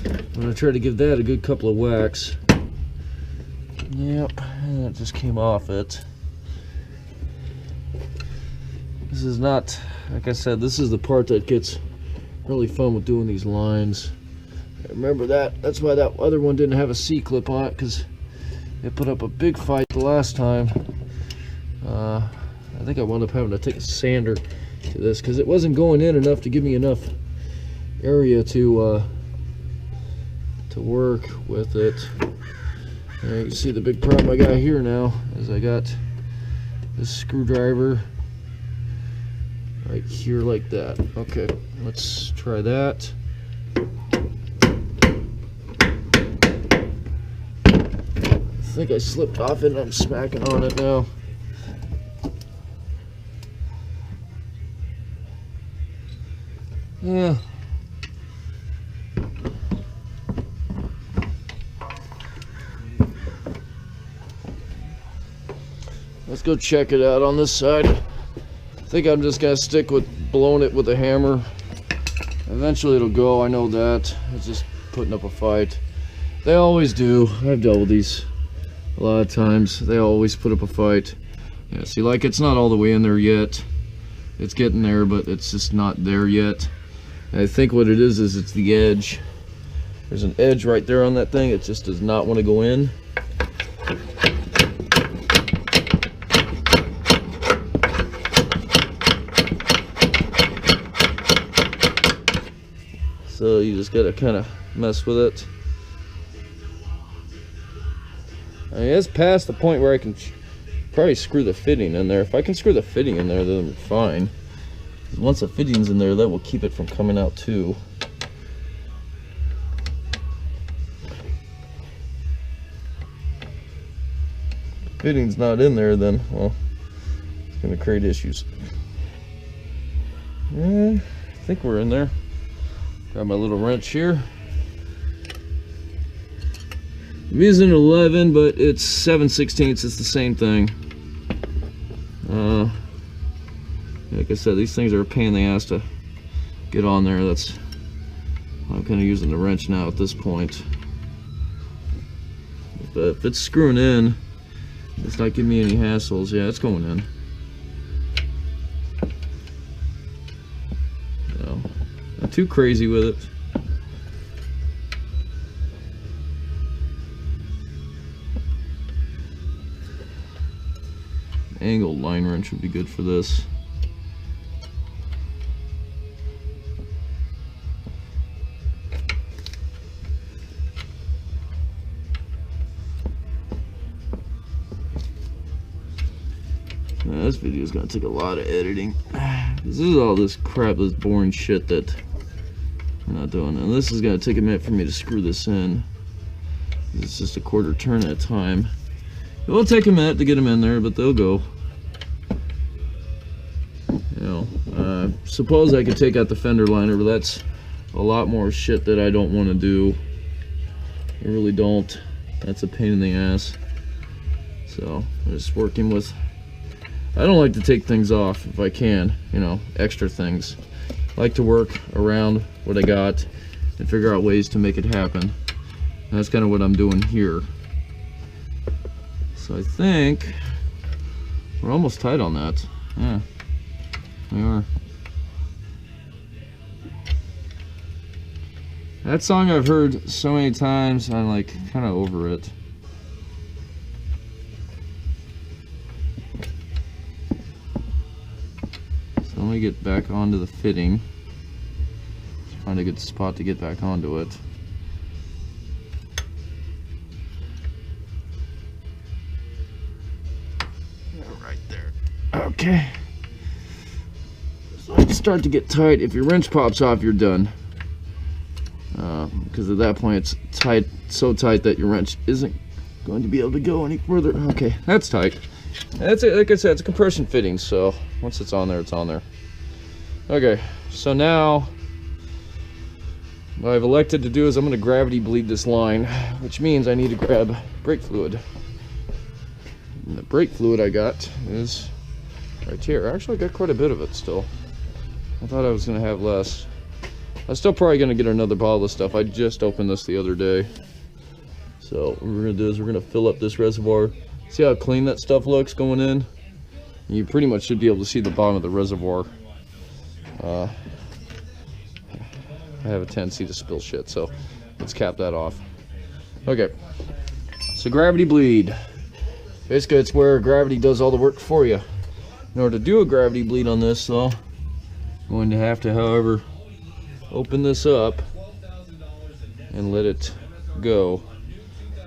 I'm going to try to give that a good couple of whacks. Yep, and that just came off it. This is not, like I said, this is the part that gets really fun with doing these lines. Remember that, that's why that other one didn't have a C-clip on it, because it put up a big fight the last time. I think I wound up having to take a sander to this because it wasn't going in enough to give me enough area to work with it. And you can see the big problem I got here now is I got this screwdriver right here like that. Okay, let's try that. I think I slipped off it and I'm smacking on it now. Yeah. Let's go check it out on this side. I think I'm just gonna stick with blowing it with a hammer. Eventually it'll go, I know that. It's just putting up a fight. They always do. I've dealt with these a lot of times. They always put up a fight. Yeah, see, like it's not all the way in there yet. It's getting there, but it's just not there yet. And I think what it is it's the edge. There's an edge right there on that thing. It just does not want to go in. So you just gotta kind of mess with it. I mean, it's past the point where I can probably screw the fitting in there. If I can screw the fitting in there, then we're fine. Once the fitting's in there, that will keep it from coming out too. If fitting's not in there, then, well, it's going to create issues. Yeah, I think we're in there. Got my little wrench here. It is an 11, but it's 7/16. It's the same thing. Like I said, these things are a pain in the ass to get on there. That's I'm kind of using the wrench now at this point. But if it's screwing in, it's not giving me any hassles. Yeah, it's going in. No, not too crazy with it. Angled line wrench would be good for this. Now, this video is going to take a lot of editing. This is all this crap, this boring shit that I'm not doing. And this is going to take a minute for me to screw this in. It's just a quarter turn at a time. It will take a minute to get them in there, but they'll go. You know, suppose I could take out the fender liner, but that's a lot more shit that I don't want to do. I really don't. That's a pain in the ass. So I'm just working with. I don't like to take things off if I can. You know, extra things. I like to work around what I got and figure out ways to make it happen. And that's kind of what I'm doing here. So I think we're almost tight on that. Yeah, we are. That song I've heard so many times, I'm like kind of over it. So let me get back onto the fitting. Find a good spot to get back onto it. Okay, so it start to get tight. If your wrench pops off, you're done. Because at that point it's tight, so tight that your wrench isn't going to be able to go any further. Okay, that's tight. That's it. Like I said, it's a compression fitting, so once it's on there, it's on there. Okay, so now what I've elected to do is I'm going to gravity bleed this line, which means I need to grab brake fluid. And the brake fluid I got is right here. Actually, I got quite a bit of it still. I thought I was going to have less. I'm still probably going to get another bottle of stuff. I just opened this the other day. So what we're going to do is we're going to fill up this reservoir. See how clean that stuff looks going in? You pretty much should be able to see the bottom of the reservoir. I have a tendency to spill shit, so let's cap that off. Okay, so gravity bleed. Basically, it's where gravity does all the work for you. In order to do a gravity bleed on this, though, I'm going to have to, however, open this up and let it go.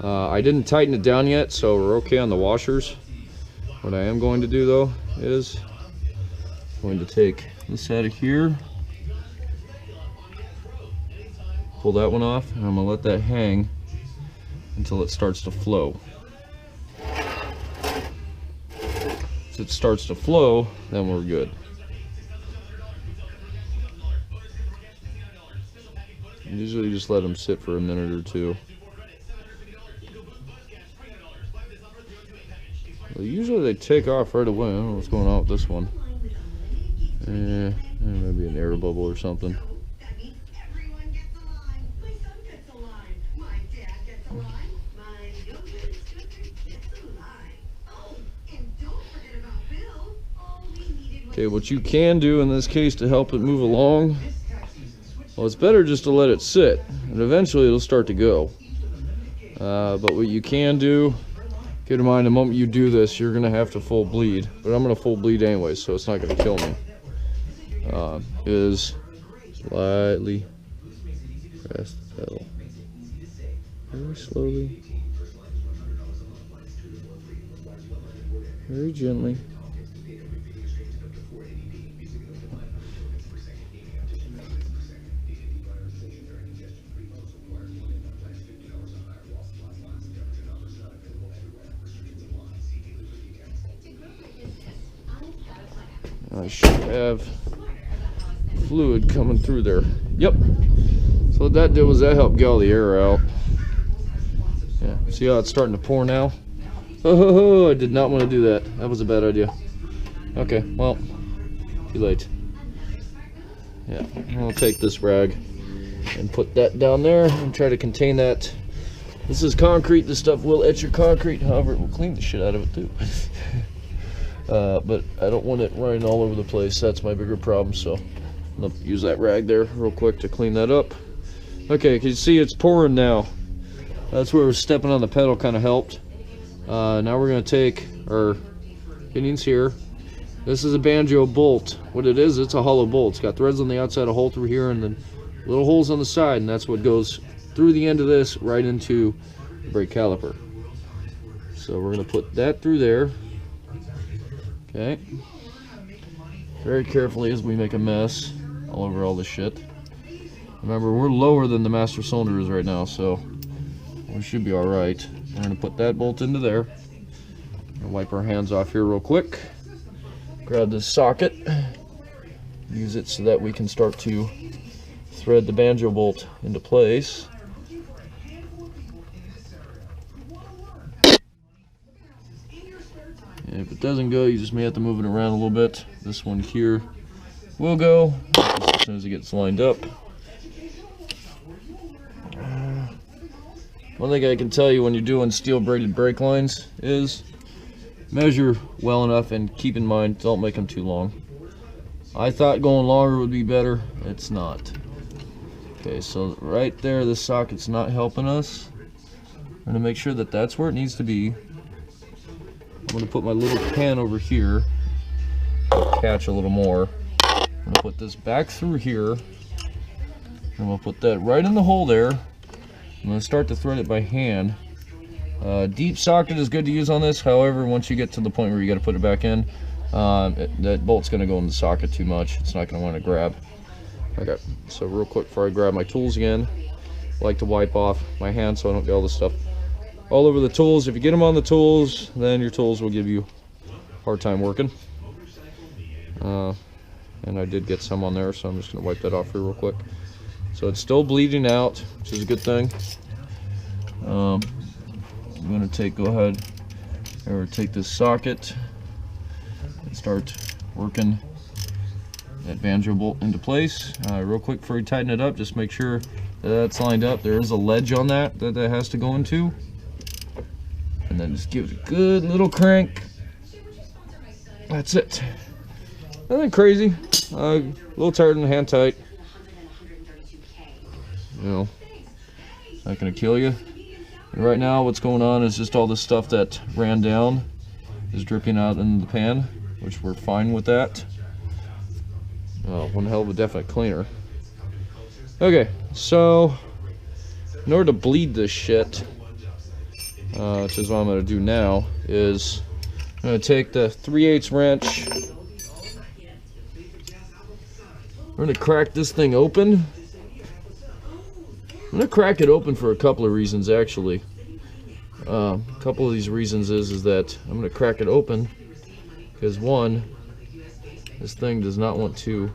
I didn't tighten it down yet, so we're okay on the washers. What I am going to do, though, is I'm going to take this out of here, pull that one off, and I'm going to let that hang until it starts to flow. If it starts to flow, then we're good. Usually just let them sit for a minute or two. Well, usually they take off right away. I don't know what's going on with this one. Maybe an air bubble or something. Okay, what you can do in this case to help it move along, well, it's better just to let it sit, and eventually it'll start to go. But what you can do, keep in mind the moment you do this, you're going to have to full bleed. But I'm going to full bleed anyway, so it's not going to kill me. Is slightly press the pedal. Very slowly. Very gently. I should have fluid coming through there. Yep. So what that did was that helped get all the air out. Yeah. See how it's starting to pour now? Oh, I did not want to do that. That was a bad idea. Okay, well, Too late. Yeah, I'll take this rag and put that down there and try to contain that. This is concrete. This stuff will etch your concrete. However, it will clean the shit out of it too. But I don't want it running all over the place. That's my bigger problem. So I'll use that rag there real quick to clean that up. Okay, can you see it's pouring now? That's where stepping on the pedal kind of helped. Now we're going to take our fittings here. This is a banjo bolt. What it is, it's a hollow bolt. It's got threads on the outside, a hole through here, and then little holes on the side, and that's what goes through the end of this right into the brake caliper. So we're going to put that through there. Okay. Very carefully as we make a mess all over all this shit. Remember, we're lower than the master cylinder is right now, so we should be alright. We're going to put that bolt into there. Wipe our hands off here real quick. Grab this socket. Use it so that we can start to thread the banjo bolt into place. And if it doesn't go, you just may have to move it around a little bit. This one here will go as soon as it gets lined up. One thing I can tell you when you're doing steel braided brake lines is measure well enough and keep in mind, don't make them too long. I thought going longer would be better. It's not. Okay, so right there, the socket's not helping us. I'm going to make sure that that's where it needs to be. I'm going to put my little pan over here, catch a little more. I'm going to put this back through here, and we'll put that right in the hole there. I'm going to start to thread it by hand. Deep socket is good to use on this. However, once you get to the point where you got to put it back in, that bolt's going to go in the socket too much. It's not going to want to grab. Okay, so real quick before I grab my tools again, I like to wipe off my hand so I don't get all this stuff all over the tools. If you get them on the tools, then your tools will give you a hard time working. And I did get some on there, so I'm just going to wipe that off here real quick. So it's still bleeding out, which is a good thing. I'm going to go ahead and take this socket and start working that banjo bolt into place. Real quick before you tighten it up, just make sure that that's lined up. There is a ledge on that has to go into. And then just give it a good little crank. That's it. Nothing crazy. A little tired and hand tight. You know, not gonna kill you. And right now what's going on is just all the stuff that ran down is dripping out in the pan, which we're fine with that. One hell of a definite cleaner. Okay, so in order to bleed this shit, which is what I'm going to do now, is I'm going to take the 3/8 wrench. We're going to crack this thing open. I'm going to crack it open for a couple of reasons, actually. A couple of these reasons is that I'm going to crack it open because, one, this thing does not want to.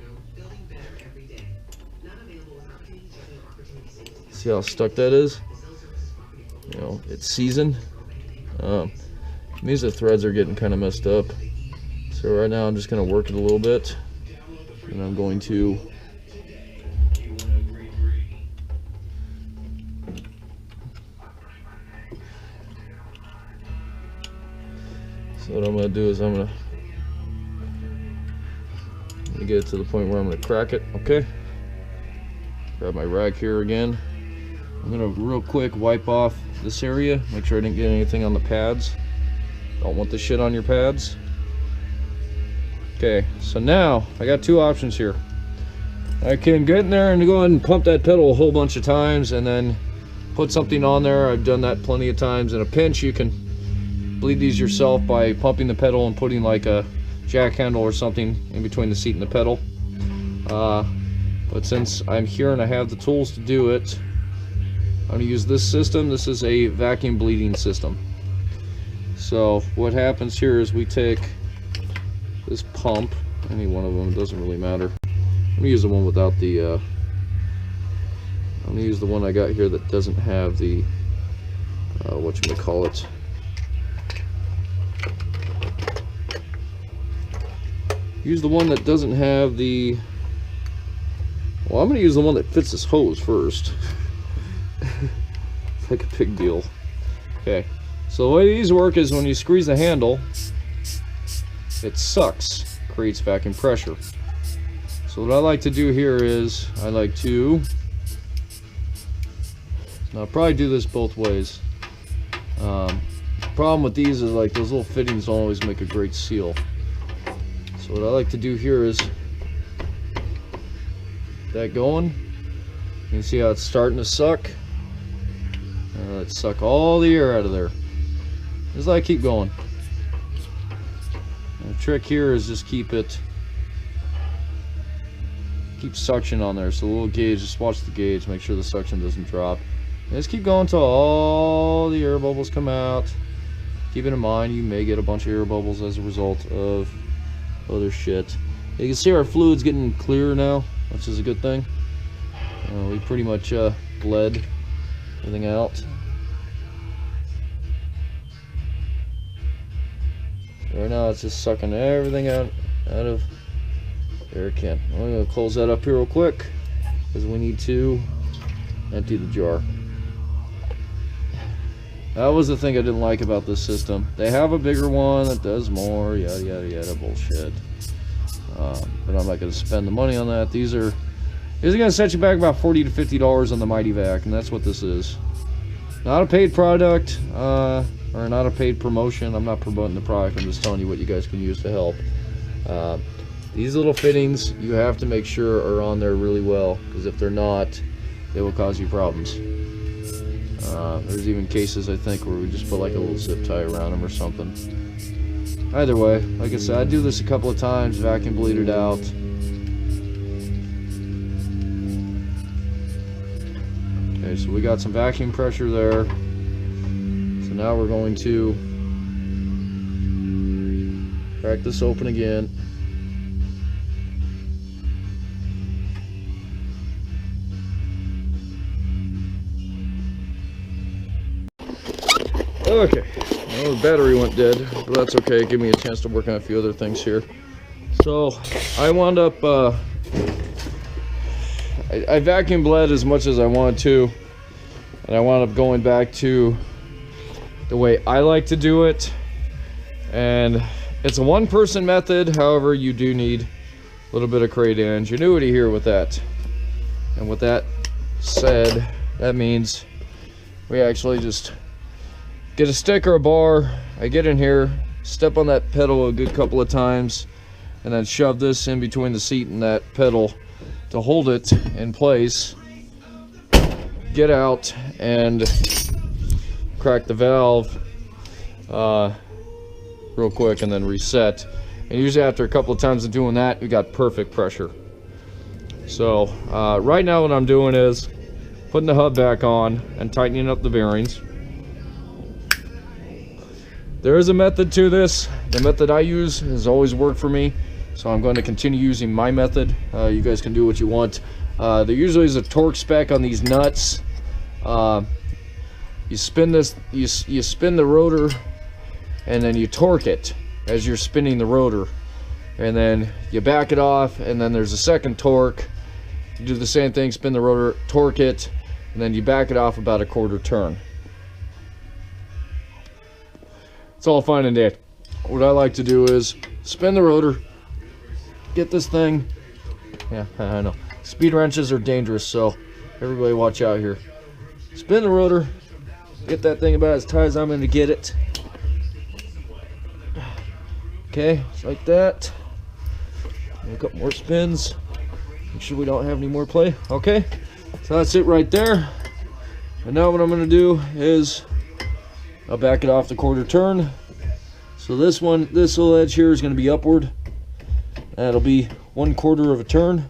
See how stuck that is? You know, it's seasoned. Means the threads are getting kind of messed up. So right now I'm just going to work it a little bit, and I'm going to so what I'm going to do is I'm going to get it to the point where I'm going to crack it. Okay, grab my rag here again. I'm going to real quick wipe off this area, make sure I didn't get anything on the pads. Don't want the shit on your pads. Okay, so now I got two options here. I can get in there and go ahead and pump that pedal a whole bunch of times and then put something on there. I've done that plenty of times. In a pinch, you can bleed these yourself by pumping the pedal and putting like a jack handle or something in between the seat and the pedal. But since I'm here and I have the tools to do it, I'm going to use this system. This is a vacuum bleeding system. So what happens here is we take this pump, any one of them, it doesn't really matter. I'm going to use the one without the, I'm going to use the one I got here that doesn't have the, whatchamacallit. use the one that doesn't have the... Well, I'm going to use the one that fits this hose first. It's like a big deal. Okay, so the way these work is when you squeeze the handle, it sucks, creates vacuum pressure. So what I like to do here is, I like to... Now, I'll probably do this both ways. The problem with these is like those little fittings don't always make a great seal. So what I like to do here is that going. You can see how it's starting to suck. Let's suck all the air out of there. Just like keep going. And the trick here is just keep suction on there. So the little gauge, just watch the gauge, make sure the suction doesn't drop. And just keep going until all the air bubbles come out. Keeping in mind you may get a bunch of air bubbles as a result of other shit. You can see our fluid's getting clearer now, which is a good thing. We pretty much bled everything out. Right now it's just sucking everything out of air can. I'm going to close that up here real quick because we need to empty the jar. That was the thing I didn't like about this system. They have a bigger one that does more, yada yada yada bullshit. But I'm not going to spend the money on that. These are going to set you back about $40 to $50 on the Mighty Vac, and that's what this is. Not a paid product, or not a paid promotion. I'm not promoting the product. I'm just telling you what you guys can use to help. These little fittings, you have to make sure are on there really well, because if they're not, they will cause you problems. There's even cases, I think, where we just put like a little zip tie around them or something. Either way, like I said, I do this a couple of times, vacuum bleed it out. Okay, so we got some vacuum pressure there. So now we're going to crack this open again. Okay, well, the battery went dead, but that's okay. Give me a chance to work on a few other things here. So I wound up, I vacuum bled as much as I wanted to, and I wound up going back to the way I like to do it. And it's a one-person method, however, you do need a little bit of creative ingenuity here with that. And with that said, that means we actually just get a stick or a bar. I get in here, step on that pedal a good couple of times, and then shove this in between the seat and that pedal to hold it in place. Get out and crack the valve real quick and then reset. And usually after a couple of times of doing that, we got perfect pressure. So right now what I'm doing is putting the hub back on and tightening up the bearings. There is a method to this. The method I use has always worked for me, so I'm going to continue using my method. You guys can do what you want. There usually is a torque spec on these nuts. You spin this, you spin the rotor, and then you torque it as you're spinning the rotor, and then you back it off, and then there's a second torque. You do the same thing, spin the rotor, torque it, and then you back it off about a quarter turn. It's all fine and dandy. What I like to do is spin the rotor, get this thing. Yeah, I know. Speed wrenches are dangerous, so everybody watch out here. Spin the rotor, get that thing about as tight as I'm going to get it. Okay, just like that. A couple more spins. Make sure we don't have any more play. Okay, so that's it right there. And now what I'm going to do is I'll back it off the quarter turn. So this little edge here is going to be upward. That'll be 1/4 of a turn.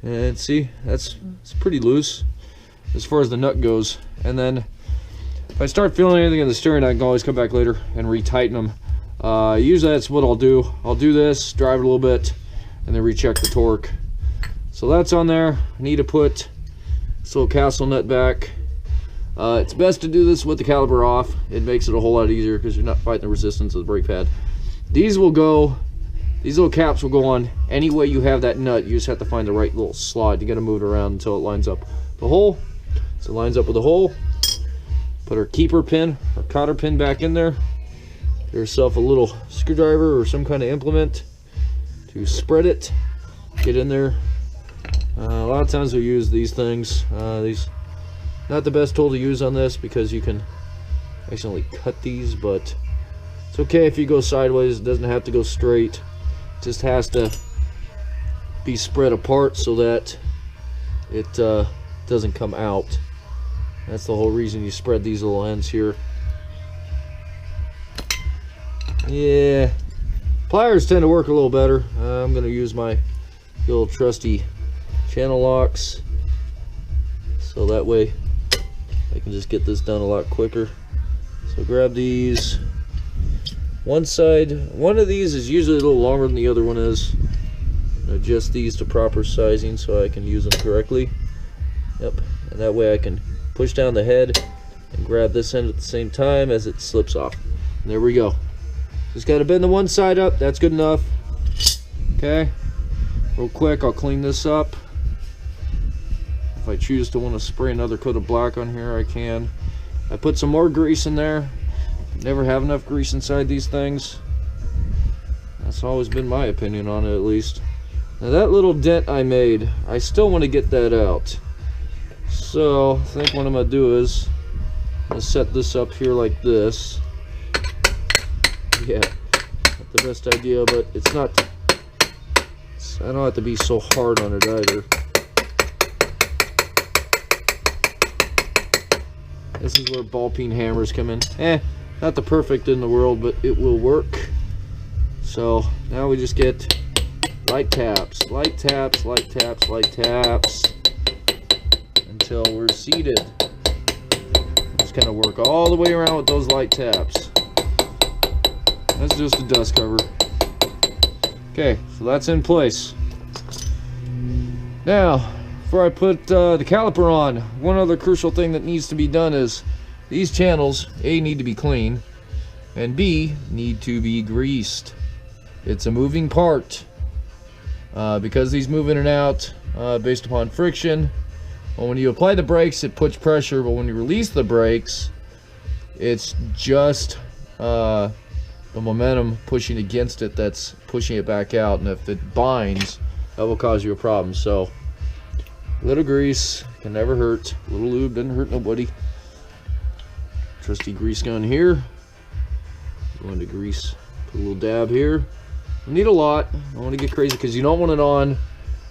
And see, it's pretty loose as far as the nut goes. And then if I start feeling anything in the steering, I can always come back later and retighten them. Usually that's what I'll do. I'll do this, drive it a little bit, and then recheck the torque. So that's on there. I need to put this little castle nut back. It's best to do this with the caliper off. It makes it a whole lot easier because you're not fighting the resistance of the brake pad. these little caps will go on any way you have that nut. You just have to find the right little slot. You got to move it around until it lines up the hole. So it lines up with the hole. Put our keeper pin, our cotter pin back in there. Get yourself a little screwdriver or some kind of implement to spread it. Get in there. A lot of times we use these things. These not the best tool to use on this because you can accidentally cut these, but it's okay if you go sideways. It doesn't have to go straight. It just has to be spread apart so that it doesn't come out. That's the whole reason you spread these little ends here. Yeah, pliers tend to work a little better. I'm going to use my little trusty channel locks, so that way I can just get this done a lot quicker. So grab these. One of these is usually a little longer than the other one is. Adjust these to proper sizing so I can use them correctly. Yep, and that way I can push down the head and grab this end at the same time as it slips off. And there we go. Just got to bend the one side up. That's good enough. Okay, real quick I'll clean this up. If I choose to want to spray another coat of black on here, I can. I put some more grease in there. Never have enough grease inside these things. That's always been my opinion on it, at least. Now that little dent I made, I still want to get that out. So I think what I'm going to do is I'm going to set this up here like this. Yeah, not the best idea, but it's not, I don't have to be so hard on it either. This is where ball peen hammers come in. Not the perfect in the world, but it will work. So now we just get light taps, light taps, light taps, light taps until we're seated. Just kind of work all the way around with those light taps. That's just a dust cover. Okay, so that's in place. Now, before I put the caliper on, one other crucial thing that needs to be done is these channels, A, need to be clean, and B, need to be greased. It's a moving part. Because these move in and out based upon friction. Well, when you apply the brakes, it puts pressure, but when you release the brakes, it's just the momentum pushing against it that's pushing it back out, and if it binds, that will cause you a problem. So a little grease can never hurt. A little lube doesn't hurt nobody. Trusty grease gun here. Going to grease, put a little dab here. You need a lot. I don't want to get crazy because you don't want it on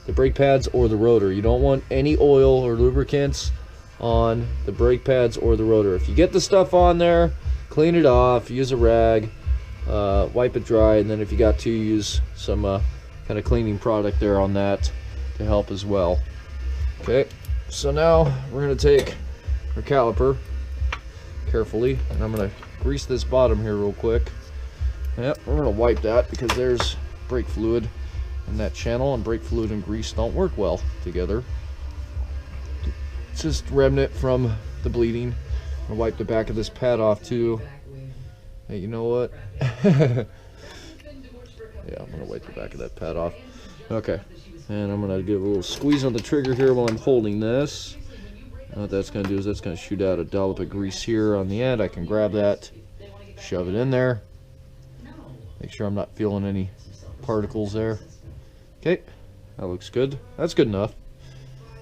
the brake pads or the rotor. You don't want any oil or lubricants on the brake pads or the rotor. If you get the stuff on there, clean it off, use a rag, wipe it dry, and then if you got to, use some kind of cleaning product there on that to help as well. Okay, so now we're going to take our caliper carefully, and I'm going to grease this bottom here real quick. Yep, we're going to wipe that because there's brake fluid in that channel, and brake fluid and grease don't work well together. It's just remnant from the bleeding. I'm going to wipe the back of this pad off too. Hey, you know what? Yeah, I'm going to wipe the back of that pad off. Okay, and I'm going to give a little squeeze on the trigger here while I'm holding this. And what that's going to do is that's going to shoot out a dollop of grease here on the end. I can grab that, shove it in there. Make sure I'm not feeling any particles there. Okay, that looks good. That's good enough.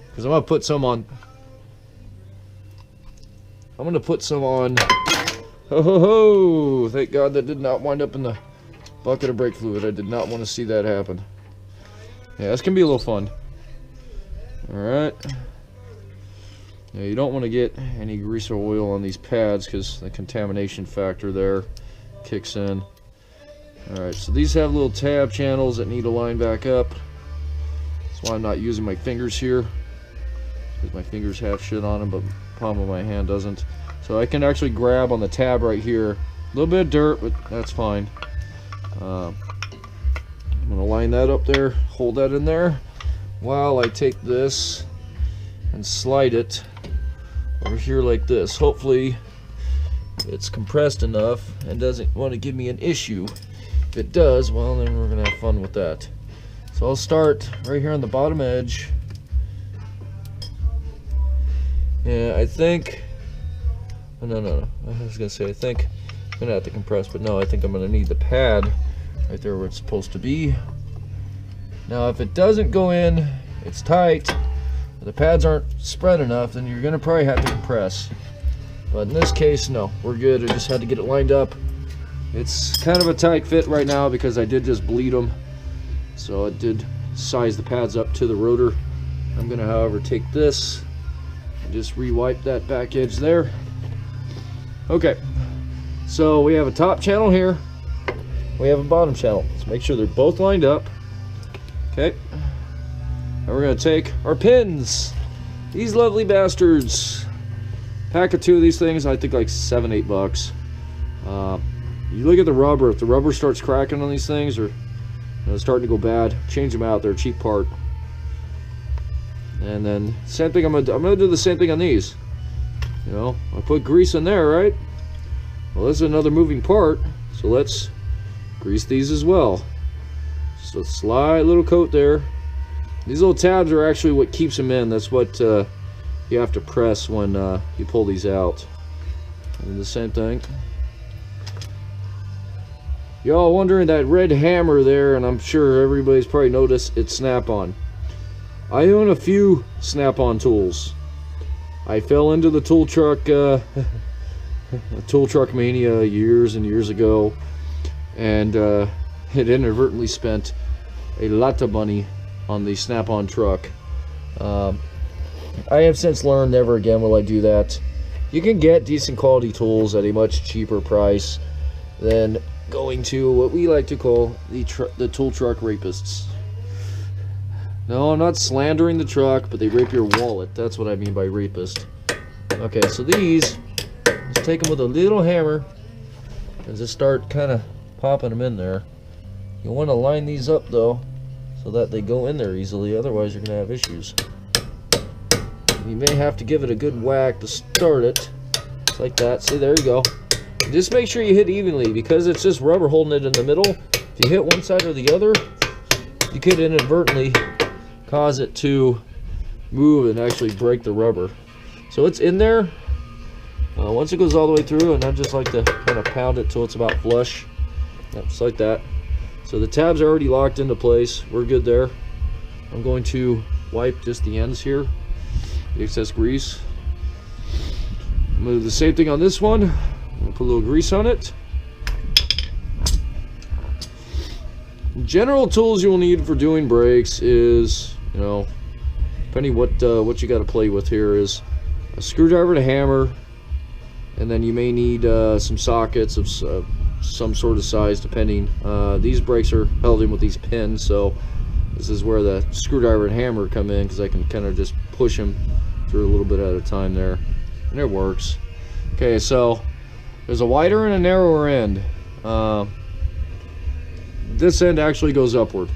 Because I'm going to put some on. I'm going to put some on. Ho ho ho! Thank God that did not wind up in the bucket of brake fluid. I did not want to see that happen. Yeah, this can be a little fun. Alright. Yeah, you don't want to get any grease or oil on these pads because the contamination factor there kicks in. Alright, so these have little tab channels that need to line back up. That's why I'm not using my fingers here, because my fingers have shit on them, but the palm of my hand doesn't. So I can actually grab on the tab right here. A little bit of dirt, but that's fine. I'm going to line that up there, hold that in there, while I take this and slide it over here like this. Hopefully it's compressed enough and doesn't want to give me an issue If it does, well, then we're gonna have fun with that. So I'll start right here on the bottom edge. Yeah, I think, oh, no. I was gonna say, I think I'm gonna have to compress, but no, I think I'm gonna need the pad right there where it's supposed to be. Now, if it doesn't go in, it's tight, the pads aren't spread enough, then you're gonna probably have to compress. But in this case, no, we're good. I just had to get it lined up. It's kind of a tight fit right now because I did just bleed them. So it did size the pads up to the rotor. I'm gonna, however, take this and just re-wipe that back edge there. Okay, so we have a top channel here. We have a bottom channel. Let's make sure they're both lined up. Okay, and we're gonna take our pins. These lovely bastards. Pack of 2 of these things, I think like $7-8. You look at the rubber. If the rubber starts cracking on these things, or it's starting to go bad, change them out. They're a cheap part. And then same thing. I'm gonna do the same thing on these. You know, I put grease in there, right? Well, this is another moving part, so let's grease these as well. Just a slight little coat there. These little tabs are actually what keeps them in. That's what you have to press when you pull these out. And the same thing. Y'all wondering that red hammer there, and I'm sure everybody's probably noticed it's snap-on. I own a few snap-on tools. I fell into the tool truck tool truck mania years and years ago, and had inadvertently spent a lot of money on the snap-on truck. I have since learned never again will I do that. You can get decent quality tools at a much cheaper price than going to what we like to call the tool truck rapists. No, I'm not slandering the truck, but they rape your wallet. That's what I mean by rapist. Okay, so these, just take them with a little hammer and just start kind of popping them in there. You want to line these up though, so that they go in there easily, otherwise you're going to have issues. You may have to give it a good whack to start it. Just like that. See, there you go. And just make sure you hit evenly, because it's just rubber holding it in the middle. If you hit one side or the other, you could inadvertently cause it to move and actually break the rubber. So it's in there. Once it goes all the way through, and I just like to kind of pound it till it's about flush. Yep, just like that. So the tabs are already locked into place. We're good there. I'm going to wipe just the ends here, the excess grease. I'm going to do the same thing on this one. I'm going to put a little grease on it. General tools you will need for doing brakes is, you know, depending what you got to play with here, is a screwdriver and a hammer, and then you may need some sockets of some sort of size, depending. These brakes are held in with these pins, so this is where the screwdriver and hammer come in, because I can kind of just push them through a little bit at a time there, and it works. Okay, so there's a wider and a narrower end. This end actually goes upward,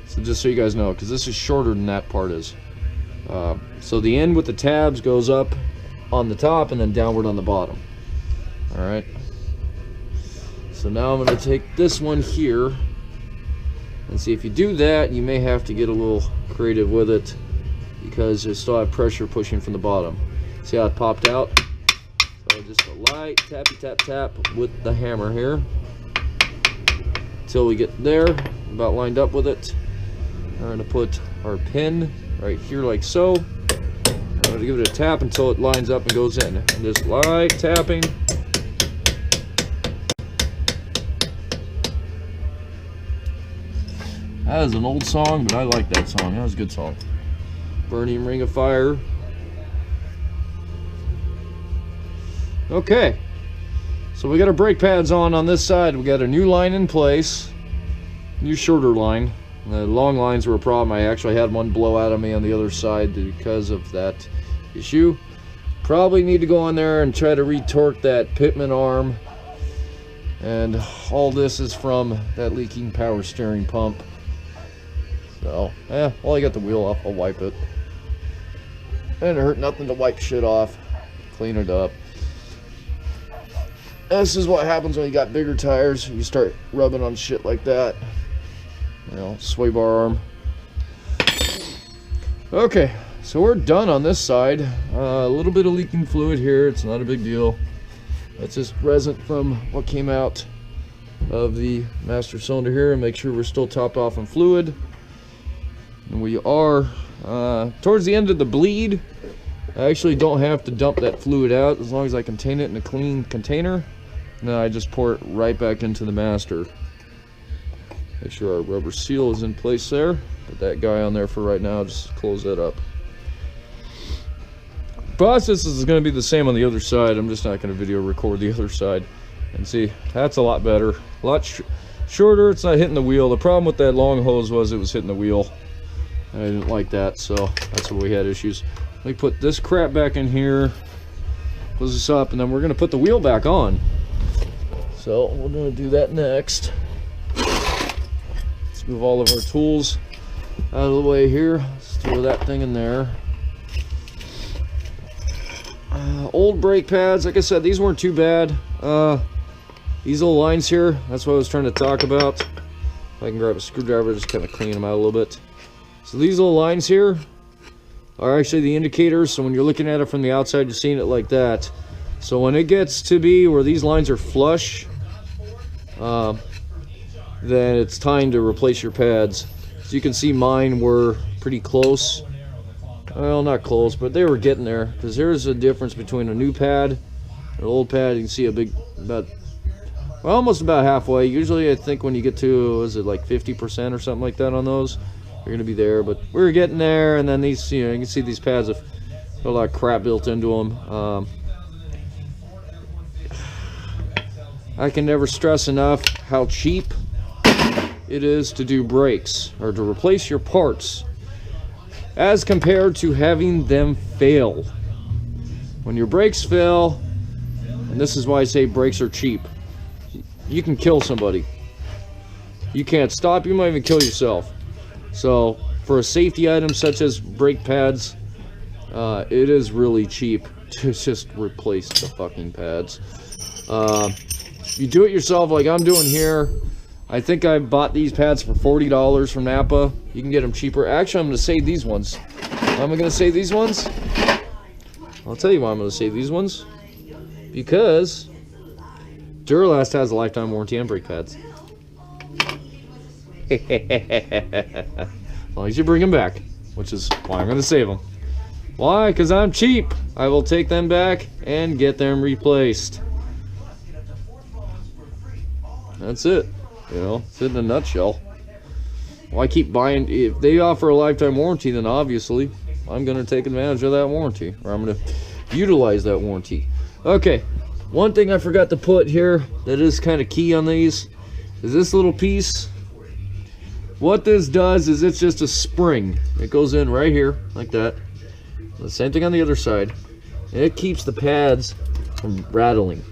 so just so you guys know, because this is shorter than that part is. So the end with the tabs goes up on the top and then downward on the bottom. Alright, so now I'm going to take this one here, and see, if you do that, you may have to get a little creative with it, because you still have pressure pushing from the bottom. See how it popped out? So just a light tappy tap tap with the hammer here until we get there, about lined up with it. We're going to put our pin right here like so. I'm going to give it a tap until it lines up and goes in, and just light tapping. That is an old song, but I like that song. That was a good song. Burning Ring of Fire. Okay, so we got our brake pads on this side. We got a new line in place, new shorter line. The long lines were a problem. I actually had one blow out of me on the other side because of that issue. Probably need to go on there and try to retorque that pitman arm. And all this is from that leaking power steering pump. So, while I got the wheel off, I'll wipe it. And it hurt nothing to wipe shit off, clean it up. this is what happens when you got bigger tires. You start rubbing on shit like that. You know, sway bar arm. Okay, so we're done on this side. A little bit of leaking fluid here. It's not a big deal. It's just resin from what came out of the master cylinder here, and make sure we're still topped off on fluid. And we are towards the end of the bleed. I actually don't have to dump that fluid out as long as I contain it in a clean container. And then I just pour it right back into the master. Make sure our rubber seal is in place there. Put that guy on there for right now, just close that up. Process is going to be the same on the other side. I'm just not going to video record the other side. And see, that's a lot better. A lot shorter, it's not hitting the wheel. The problem with that long hose was it was hitting the wheel. I didn't like that, so that's where we had issues. Let me put this crap back in here, close this up, and then we're going to put the wheel back on. So we're going to do that next. Let's move all of our tools out of the way here. Let's throw that thing in there. Old brake pads, like I said, these weren't too bad. These little lines here, that's what I was trying to talk about. If I can grab a screwdriver, just kind of clean them out a little bit. So these little lines here are actually the indicators. So when you're looking at it from the outside, you're seeing it like that. So when it gets to be where these lines are flush, then it's time to replace your pads. So you can see mine were pretty close. Well, not close, but they were getting there, because there's a difference between a new pad and an old pad. You can see a big, almost about halfway. Usually I think when you get to, is it like 50% or something like that on those, you're going to be there. But we were getting there, and then these, you know, you can see these pads have got a lot of crap built into them. I can never stress enough how cheap it is to do brakes, or to replace your parts, as compared to having them fail. When your brakes fail, and this is why I say brakes are cheap, you can kill somebody. You can't stop, you might even kill yourself. So for a safety item such as brake pads, it is really cheap to just replace the fucking pads. If you do it yourself like I'm doing here, I think I bought these pads for $40 from Napa. You can get them cheaper. Actually, I'm going to save these ones. Why am I going to save these ones? I'll tell you why I'm going to save these ones. Because Duralast has a lifetime warranty on brake pads. As long as you bring them back, which is why I'm going to save them. Why? Because I'm cheap. I will take them back and get them replaced. That's it. You know, it's in a nutshell. Well, I keep buying. If they offer a lifetime warranty, then obviously I'm going to take advantage of that warranty, or I'm going to utilize that warranty. Okay, one thing I forgot to put here that is kind of key on these is this little piece. What this does is it's just a spring. It goes in right here like that. The same thing on the other side. And it keeps the pads from rattling.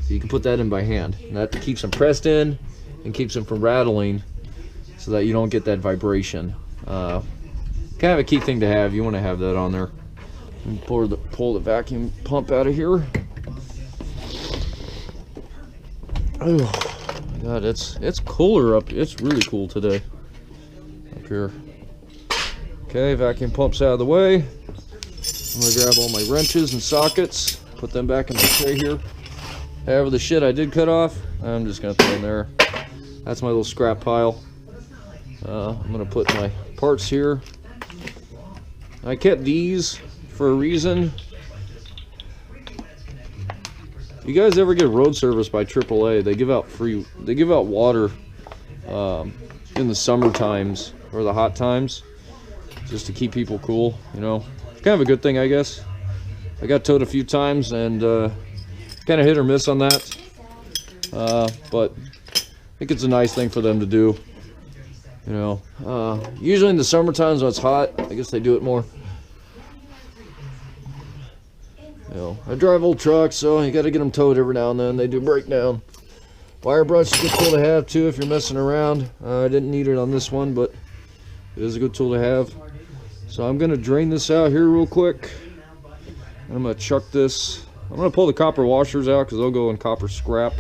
So you can put that in by hand. And that keeps them pressed in and keeps them from rattling, so that you don't get that vibration. Kind of a key thing to have. You want to have that on there. And pull the vacuum pump out of here. Oh God, it's cooler up. It's really cool today up here. Okay, vacuum pump's out of the way. I'm gonna grab all my wrenches and sockets, put them back in the tray here. However, the shit I did cut off, I'm just gonna throw in there. That's my little scrap pile. I'm gonna put my parts here. I kept these for a reason. You guys ever get road service by AAA? They give out water in the summer times or the hot times, just to keep people cool. You know, it's kind of a good thing, I guess. I got towed a few times and kind of hit or miss on that, but I think it's a nice thing for them to do. You know, usually in the summer times when it's hot, I guess they do it more. You know, I drive old trucks, so you got to get them towed every now and then. They do break down. Wire brush is a good tool to have too if you're messing around. I didn't need it on this one, but it is a good tool to have. So I'm gonna drain this out here real quick. I'm gonna chuck this I'm gonna pull the copper washers out because they'll go in copper scrap.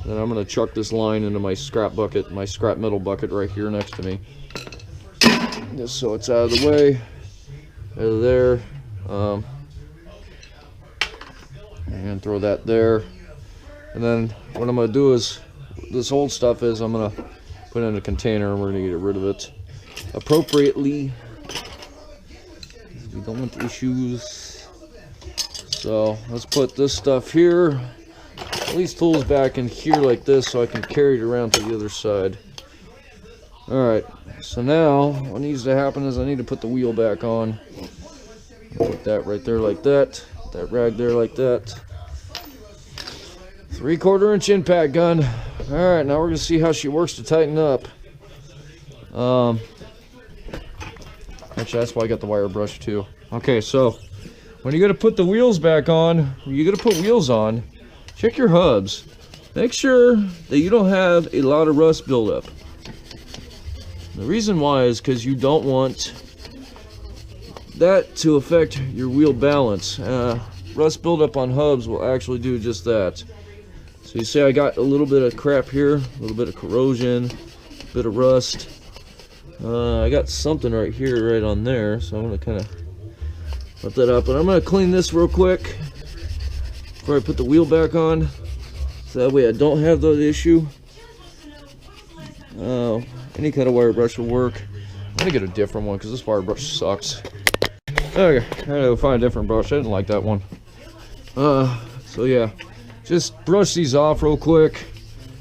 Then I'm gonna chuck this line into my scrap bucket, my scrap metal bucket right here next to me. Just so it's out of the way, out of there. And throw that there. And then what I'm gonna do is, this old stuff is, I'm gonna put it in a container and we're gonna get rid of it appropriately. We don't want issues. So let's put this stuff here. These tools back in here like this so I can carry it around to the other side. Alright, so now what needs to happen is I need to put the wheel back on. Put that right there like that. That rag there like that. 3/4 inch impact gun. Alright, now we're going to see how she works to tighten up. Actually, that's why I got the wire brush too. Okay, so when you're going to put the wheels back on, you're going to put wheels on, check your hubs. Make sure that you don't have a lot of rust buildup. The reason why is because you don't want that to affect your wheel balance. Rust buildup on hubs will actually do just that. So you see I got a little bit of crap here, a little bit of corrosion, a bit of rust. I got something right here, right on there, so I'm going to kind of put that up. But I'm going to clean this real quick before I put the wheel back on, so that way I don't have that issue. Any kind of wire brush will work. I'm going to get a different one because this wire brush sucks. Okay, I gotta find a different brush. I didn't like that one. So yeah, just brush these off real quick.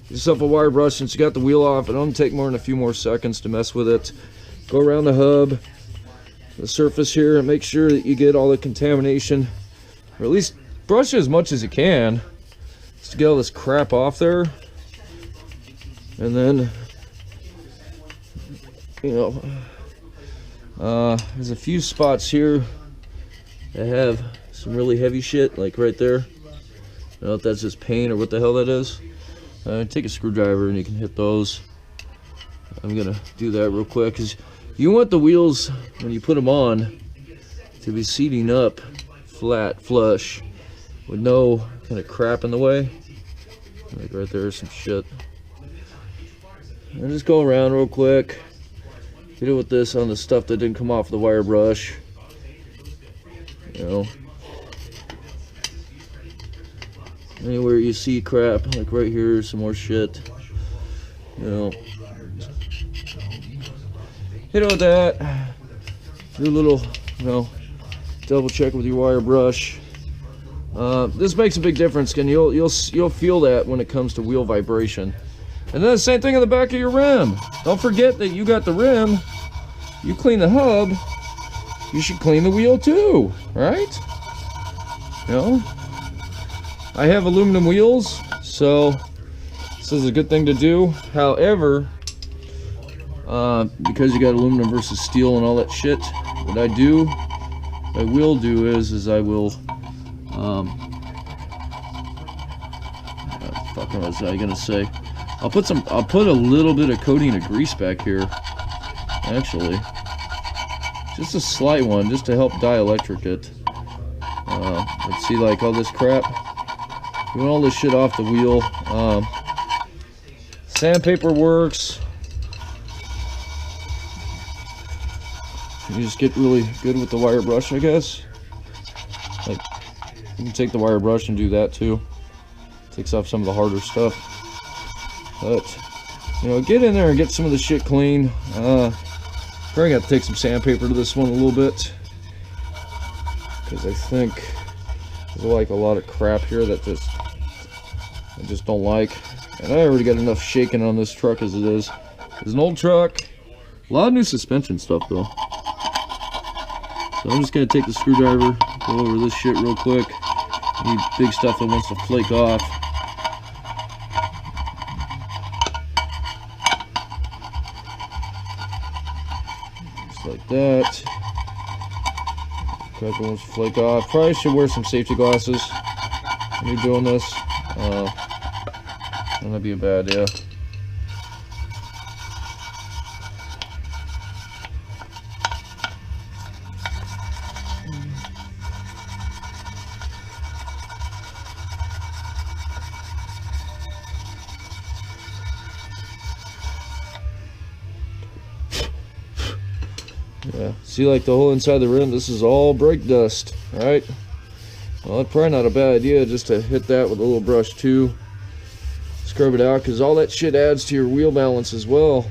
Get yourself a wire brush since you got the wheel off. It don't take more than a few more seconds to mess with it. Go around the hub, the surface here, and make sure that you get all the contamination, or at least brush as much as you can, just to get all this crap off there. And then, you know, there's a few spots here that have some really heavy shit, like right there. I don't know if that's just paint or what the hell that is. Take a screwdriver and you can hit those. I'm gonna do that real quick because you want the wheels, when you put them on, to be seating up flat, flush, with no kind of crap in the way. Like right there's some shit. And just go around real quick. Hit it with this on the stuff that didn't come off the wire brush. You know, anywhere you see crap, like right here, some more shit. You know, hit it with that. Do a little, you know, double check with your wire brush. This makes a big difference, and you'll feel that when it comes to wheel vibration. And then the same thing on the back of your rim. Don't forget that you got the rim. You clean the hub, you should clean the wheel too, right? You know, I have aluminum wheels, so this is a good thing to do. However, because you got aluminum versus steel and all that shit, what I will do is I will, fucking what was I gonna say? I'll put a little bit of coating of grease back here, actually. Just a slight one, just to help dielectric it. Let's see, like all this crap. Doing all this shit off the wheel. Sandpaper works. You just get really good with the wire brush, I guess. Like, you can take the wire brush and do that too. Takes off some of the harder stuff. But, you know, get in there and get some of the shit clean. Probably got to take some sandpaper to this one a little bit, because I think there's like a lot of crap here that I just don't like. And I already got enough shaking on this truck as it is. It's an old truck. A lot of new suspension stuff though. So I'm just gonna take the screwdriver, go over this shit real quick. Any big stuff that wants to flake off. Just like that. Crap that wants to flake off. Probably should wear some safety glasses when you're doing this. That'd be a bad idea. Yeah, see, like the whole inside of the rim, this is all brake dust. Alright, well, it's probably not a bad idea just to hit that with a little brush too. Scrub it out, because all that shit adds to your wheel balance as well.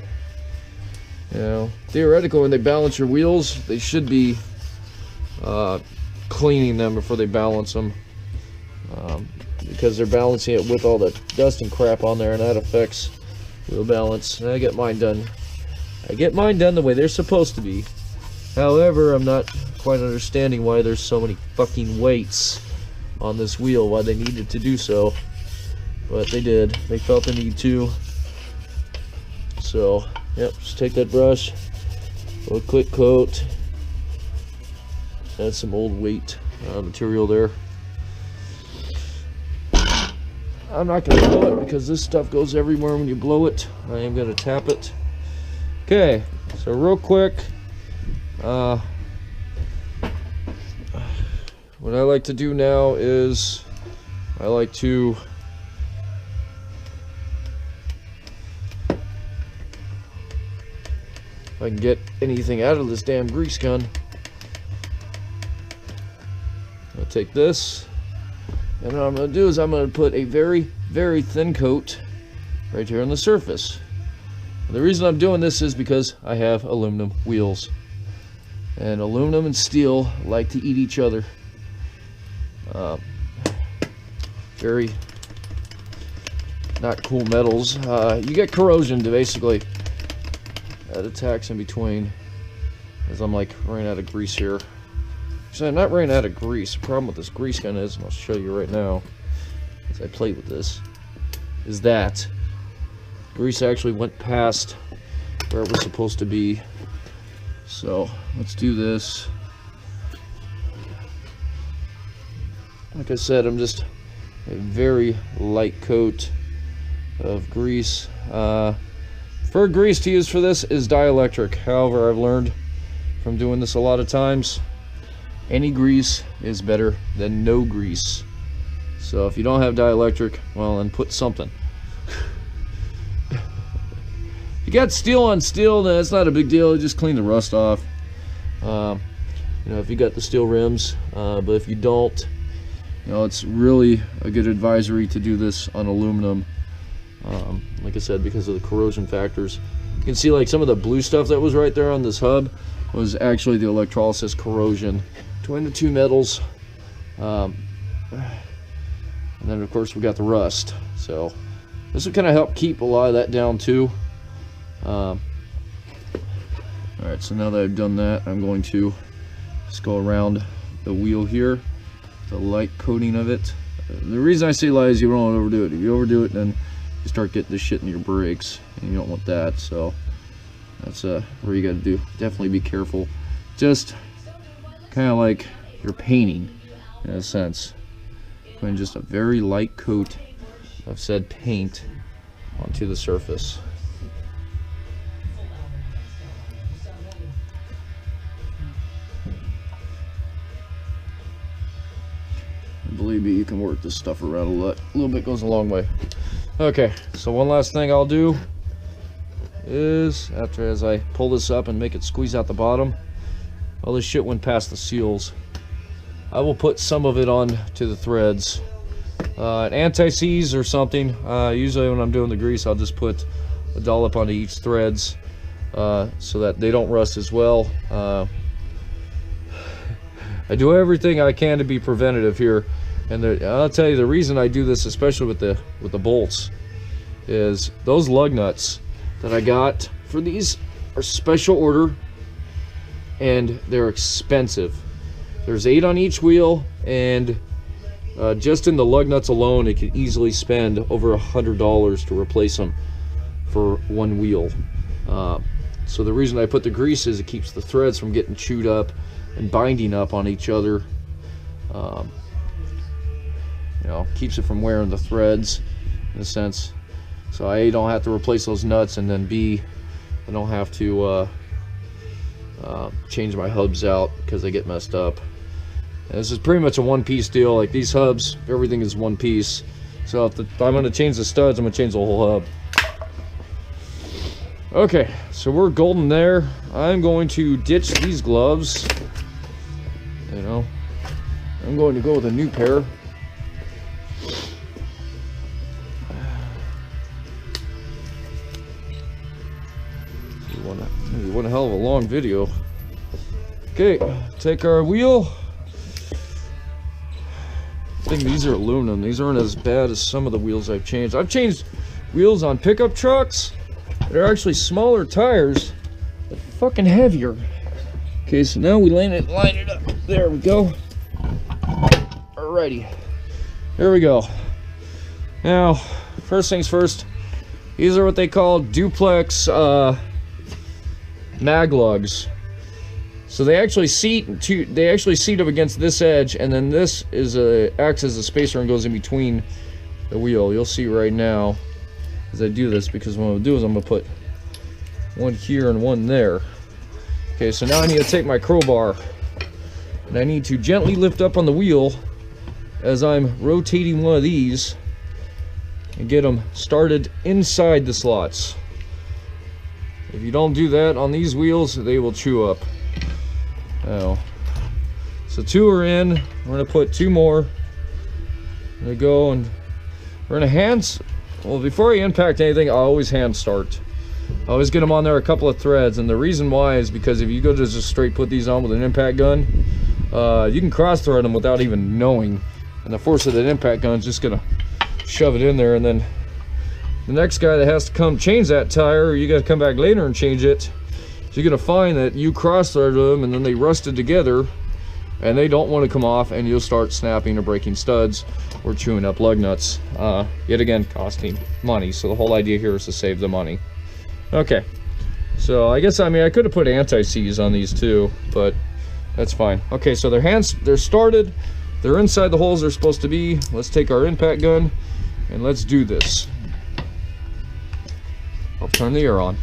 You know, theoretically, when they balance your wheels, they should be cleaning them before they balance them, because they're balancing it with all the dust and crap on there, and that affects wheel balance. And I get mine done. I get mine done the way they're supposed to be. However, I'm not quite understanding why there's so many fucking weights on this wheel, why they needed to do so. But they did. They felt the need to. So, yep, just take that brush, go a quick coat, add some old weight material there. I'm not going to blow it because this stuff goes everywhere when you blow it. I am going to tap it. Okay, so real quick, what I like to do now is I like to if I can get anything out of this damn grease gun, I'll take this, and what I'm going to do is I'm going to put a very, very thin coat right here on the surface. And the reason I'm doing this is because I have aluminum wheels, and aluminum and steel like to eat each other. Very not cool metals. You get corrosion to basically that attacks in between, as I'm like running out of grease here. Actually, I'm not running out of grease. The problem with this grease gun is, and I'll show you right now as I play with this, is that grease actually went past where it was supposed to be. So let's do this. Like I said, I'm just a very light coat of grease. Preferred grease to use for this is dielectric. However, I've learned from doing this a lot of times, any grease is better than no grease. So if you don't have dielectric, well, then put something. If you got steel on steel, then it's not a big deal. Just clean the rust off. You know, if you got the steel rims, but if you don't, you know, it's really a good advisory to do this on aluminum. Like I said, because of the corrosion factors. You can see like some of the blue stuff that was right there on this hub was actually the electrolysis corrosion between the two metals. And then of course we got the rust. So this will kind of help keep a lot of that down too. Alright, so now that I've done that, I'm going to just go around the wheel here, the light coating of it. The reason I say light is you don't want to overdo it. If you overdo it, then you start getting this shit in your brakes, and you don't want that. So that's where you got to do. Definitely be careful. Just kind of like you're painting, in a sense. Putting just a very light coat of said paint onto the surface. And believe me, you can work this stuff around a lot. A little bit goes a long way. Okay, so one last thing I'll do is, as I pull this up and make it squeeze out the bottom, all this shit went past the seals. I will put some of it on to the threads. An anti-seize or something. Usually when I'm doing the grease, I'll just put a dollop onto each threads so that they don't rust as well. I do everything I can to be preventative here. And I'll tell you the reason I do this, especially with the bolts, is those lug nuts that I got for these are special order, and they're expensive. There's 8 on each wheel, and just in the lug nuts alone, it could easily spend over $100 to replace them for one wheel. So the reason I put the grease is it keeps the threads from getting chewed up and binding up on each other. You know, keeps it from wearing the threads in a sense. So A, don't have to replace those nuts, and then B, I don't have to change my hubs out because they get messed up. And this is pretty much a one-piece deal. Like these hubs, everything is one piece. So if I'm going to change the studs, I'm going to change the whole hub. Okay, so we're golden there. I'm going to ditch these gloves. You know, I'm going to go with a new pair. One hell of a long video. Okay, take our wheel. I think these are aluminum. These aren't as bad as some of the wheels I've changed. I've changed wheels on pickup trucks. They're actually smaller tires, but fucking heavier. Okay, so now we line it up. There we go. Alrighty. There we go. Now, first things first, these are what they call duplex mag lugs. So they actually seat up against this edge, and then this is acts as a spacer and goes in between the wheel. You'll see right now as I do this, because what I'm gonna do is I'm gonna put one here and one there. Okay, so now I need to take my crowbar and I need to gently lift up on the wheel as I'm rotating one of these and get them started inside the slots. If you don't do that on these wheels, they will chew up. Now, so 2 are in. We're gonna put 2 more. I'm gonna go and we're gonna well, before I impact anything, I always hand start. I always get them on there a couple of threads, and the reason why is because if you go to just straight put these on with an impact gun, you can cross thread them without even knowing, and the force of that impact gun is just gonna shove it in there, and then the next guy that has to come change that tire, or you got to come back later and change it, so you're gonna find that you cross threaded them and then they rusted together and they don't want to come off, and you'll start snapping or breaking studs or chewing up lug nuts, yet again costing money. So the whole idea here is to save the money. Okay, so I guess, I mean, I could have put anti-seize on these too, but that's fine. Okay, so they're started, they're inside the holes they're supposed to be. Let's take our impact gun and let's do this. I'll turn the air on.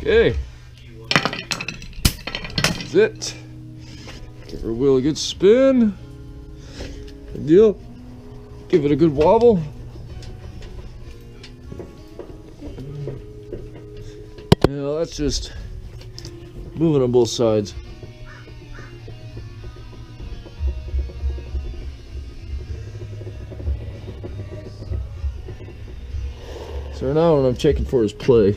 Okay, that's it. Give our wheel a good spin. Good deal. Give it a good wobble. Now that's just moving on both sides. So now what I'm checking for is play.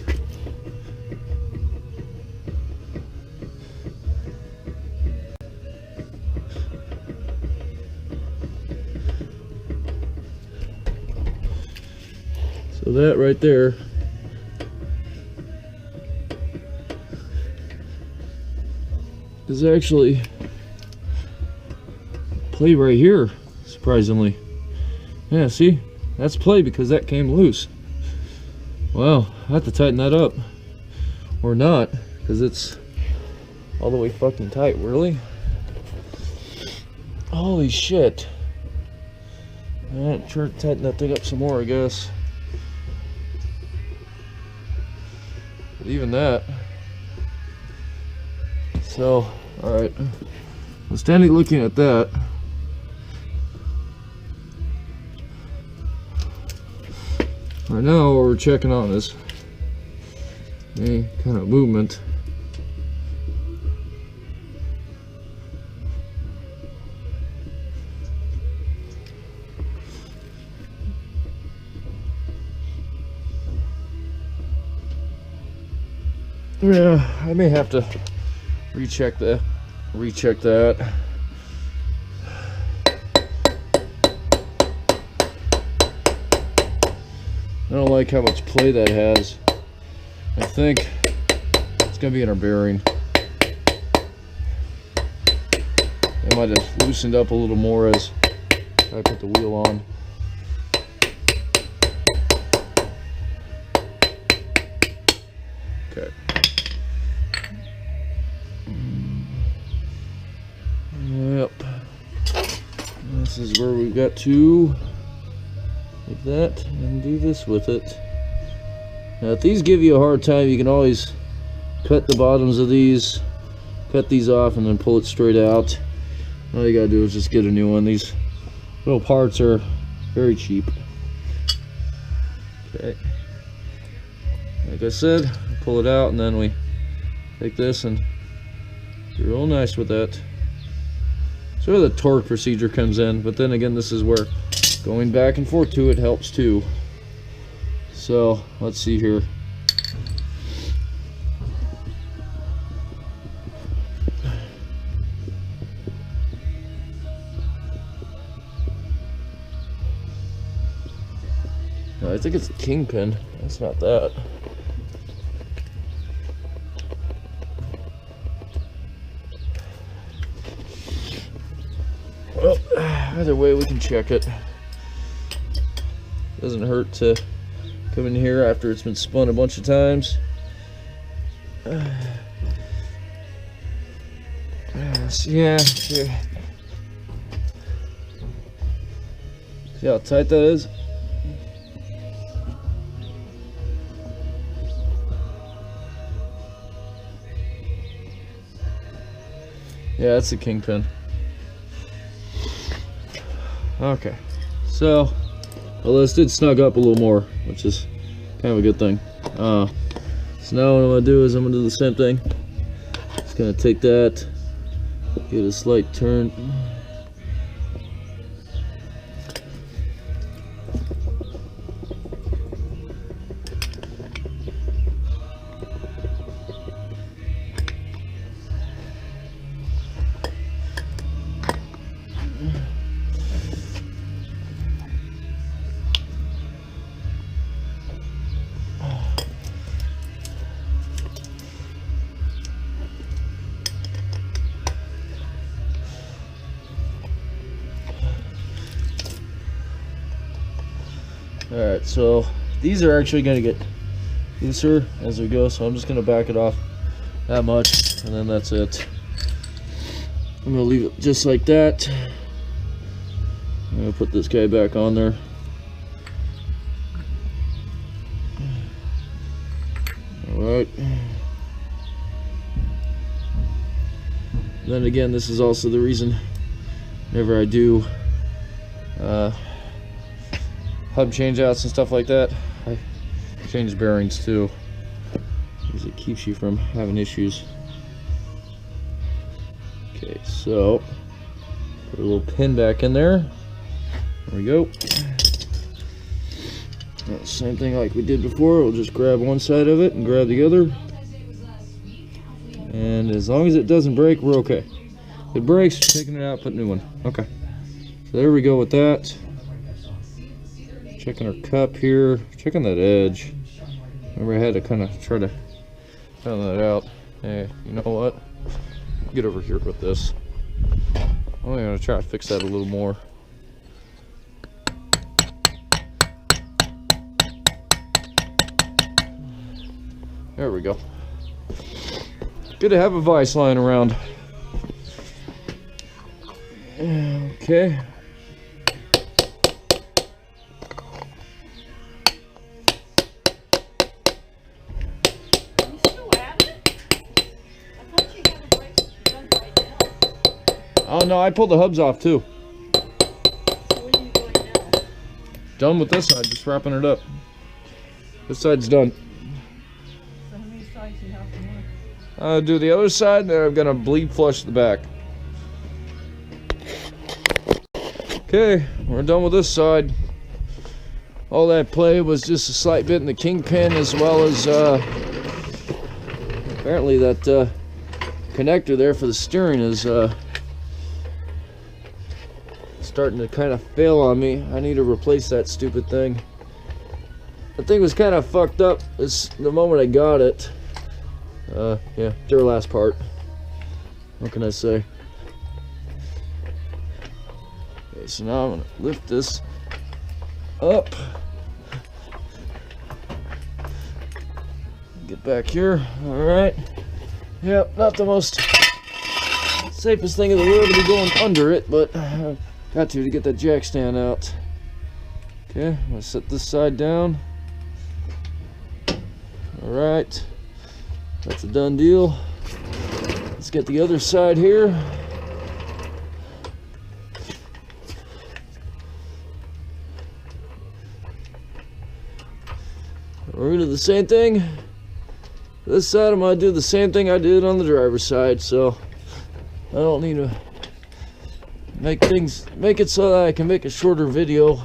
So that right there is actually play right here, surprisingly. Yeah, see? That's play because that came loose. Well, I have to tighten that up. Or not, because it's all the way fucking tight. Really? Holy shit. Alright, try to tighten that thing up some more, I guess. But even that. So, alright. I'm standing looking at that. Right now, what we're checking on is any kind of movement. Yeah, I may have to recheck that. I don't like how much play that has. I think it's gonna be in our bearing. It might have loosened up a little more as I put the wheel on. this is where we've got to take that and do this with it. Now if these give you a hard time, you can always cut the bottoms of these, cut these off, and then pull it straight out. All you gotta do is just get a new one. These little parts are very cheap. Okay, like I said, pull it out, and then we take this and be real nice with that. So the torque procedure comes in, but then again, this is where going back and forth to it helps too. So let's see here. I think it's a kingpin. That's not that. Well, either way we can check it. Doesn't hurt to come in here after it's been spun a bunch of times. Yeah, sure. See how tight that is? Yeah, that's a kingpin. Okay, so well, this did snug up a little more, which is kind of a good thing. So now what I'm gonna do is I'm gonna do the same thing. Just gonna take that, get a slight turn. Alright, so these are actually going to get looser as we go, so I'm just going to back it off that much, and then that's it. I'm going to leave it just like that. I'm going to put this guy back on there. Alright. Then again, this is also the reason whenever I do hub changeouts and stuff like that, I change bearings too, because it keeps you from having issues. Okay, so put a little pin back in there. There we go. Well, same thing like we did before. We'll just grab one side of it and grab the other, and as long as it doesn't break, we're okay. If it breaks, taking it out, put a new one. Okay, so there we go with that. Checking our cup here, checking that edge. Remember, I had to kind of try to find that out. Hey, you know what? Get over here with this. I'm gonna try to fix that a little more. There we go. Good to have a vise lying around. Okay. Oh no, I pulled the hubs off too. Where are you going now? Done with this side, just wrapping it up. This side's done. So how many sides do you have to work? Do the other side, then I'm gonna bleed flush the back. Okay, we're done with this side. All that play was just a slight bit in the kingpin, as well as apparently that connector there for the steering is starting to kind of fail on me. I need to replace that stupid thing. The thing was kind of fucked up the moment I got it. Yeah, their last part. What can I say? Okay, so now I'm gonna lift this up. Get back here. Alright. Yep, not the most safest thing in the world to be going under it, but Got to get that jack stand out. Okay, I'm gonna set this side down. Alright, that's a done deal. Let's get the other side here. We're gonna do the same thing. This side I'm gonna do the same thing I did on the driver's side, so I don't need to make it so that I can make a shorter video.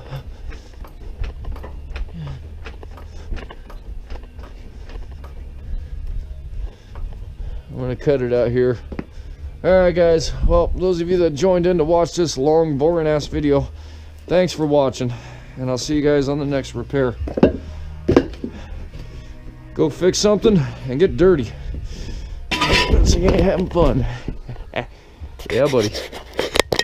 I'm gonna cut it out here. Alright guys, well, those of you that joined in to watch this long boring ass video, thanks for watching, and I'll see you guys on the next repair. Go fix something and get dirty. So you ain't having fun. Yeah, buddy.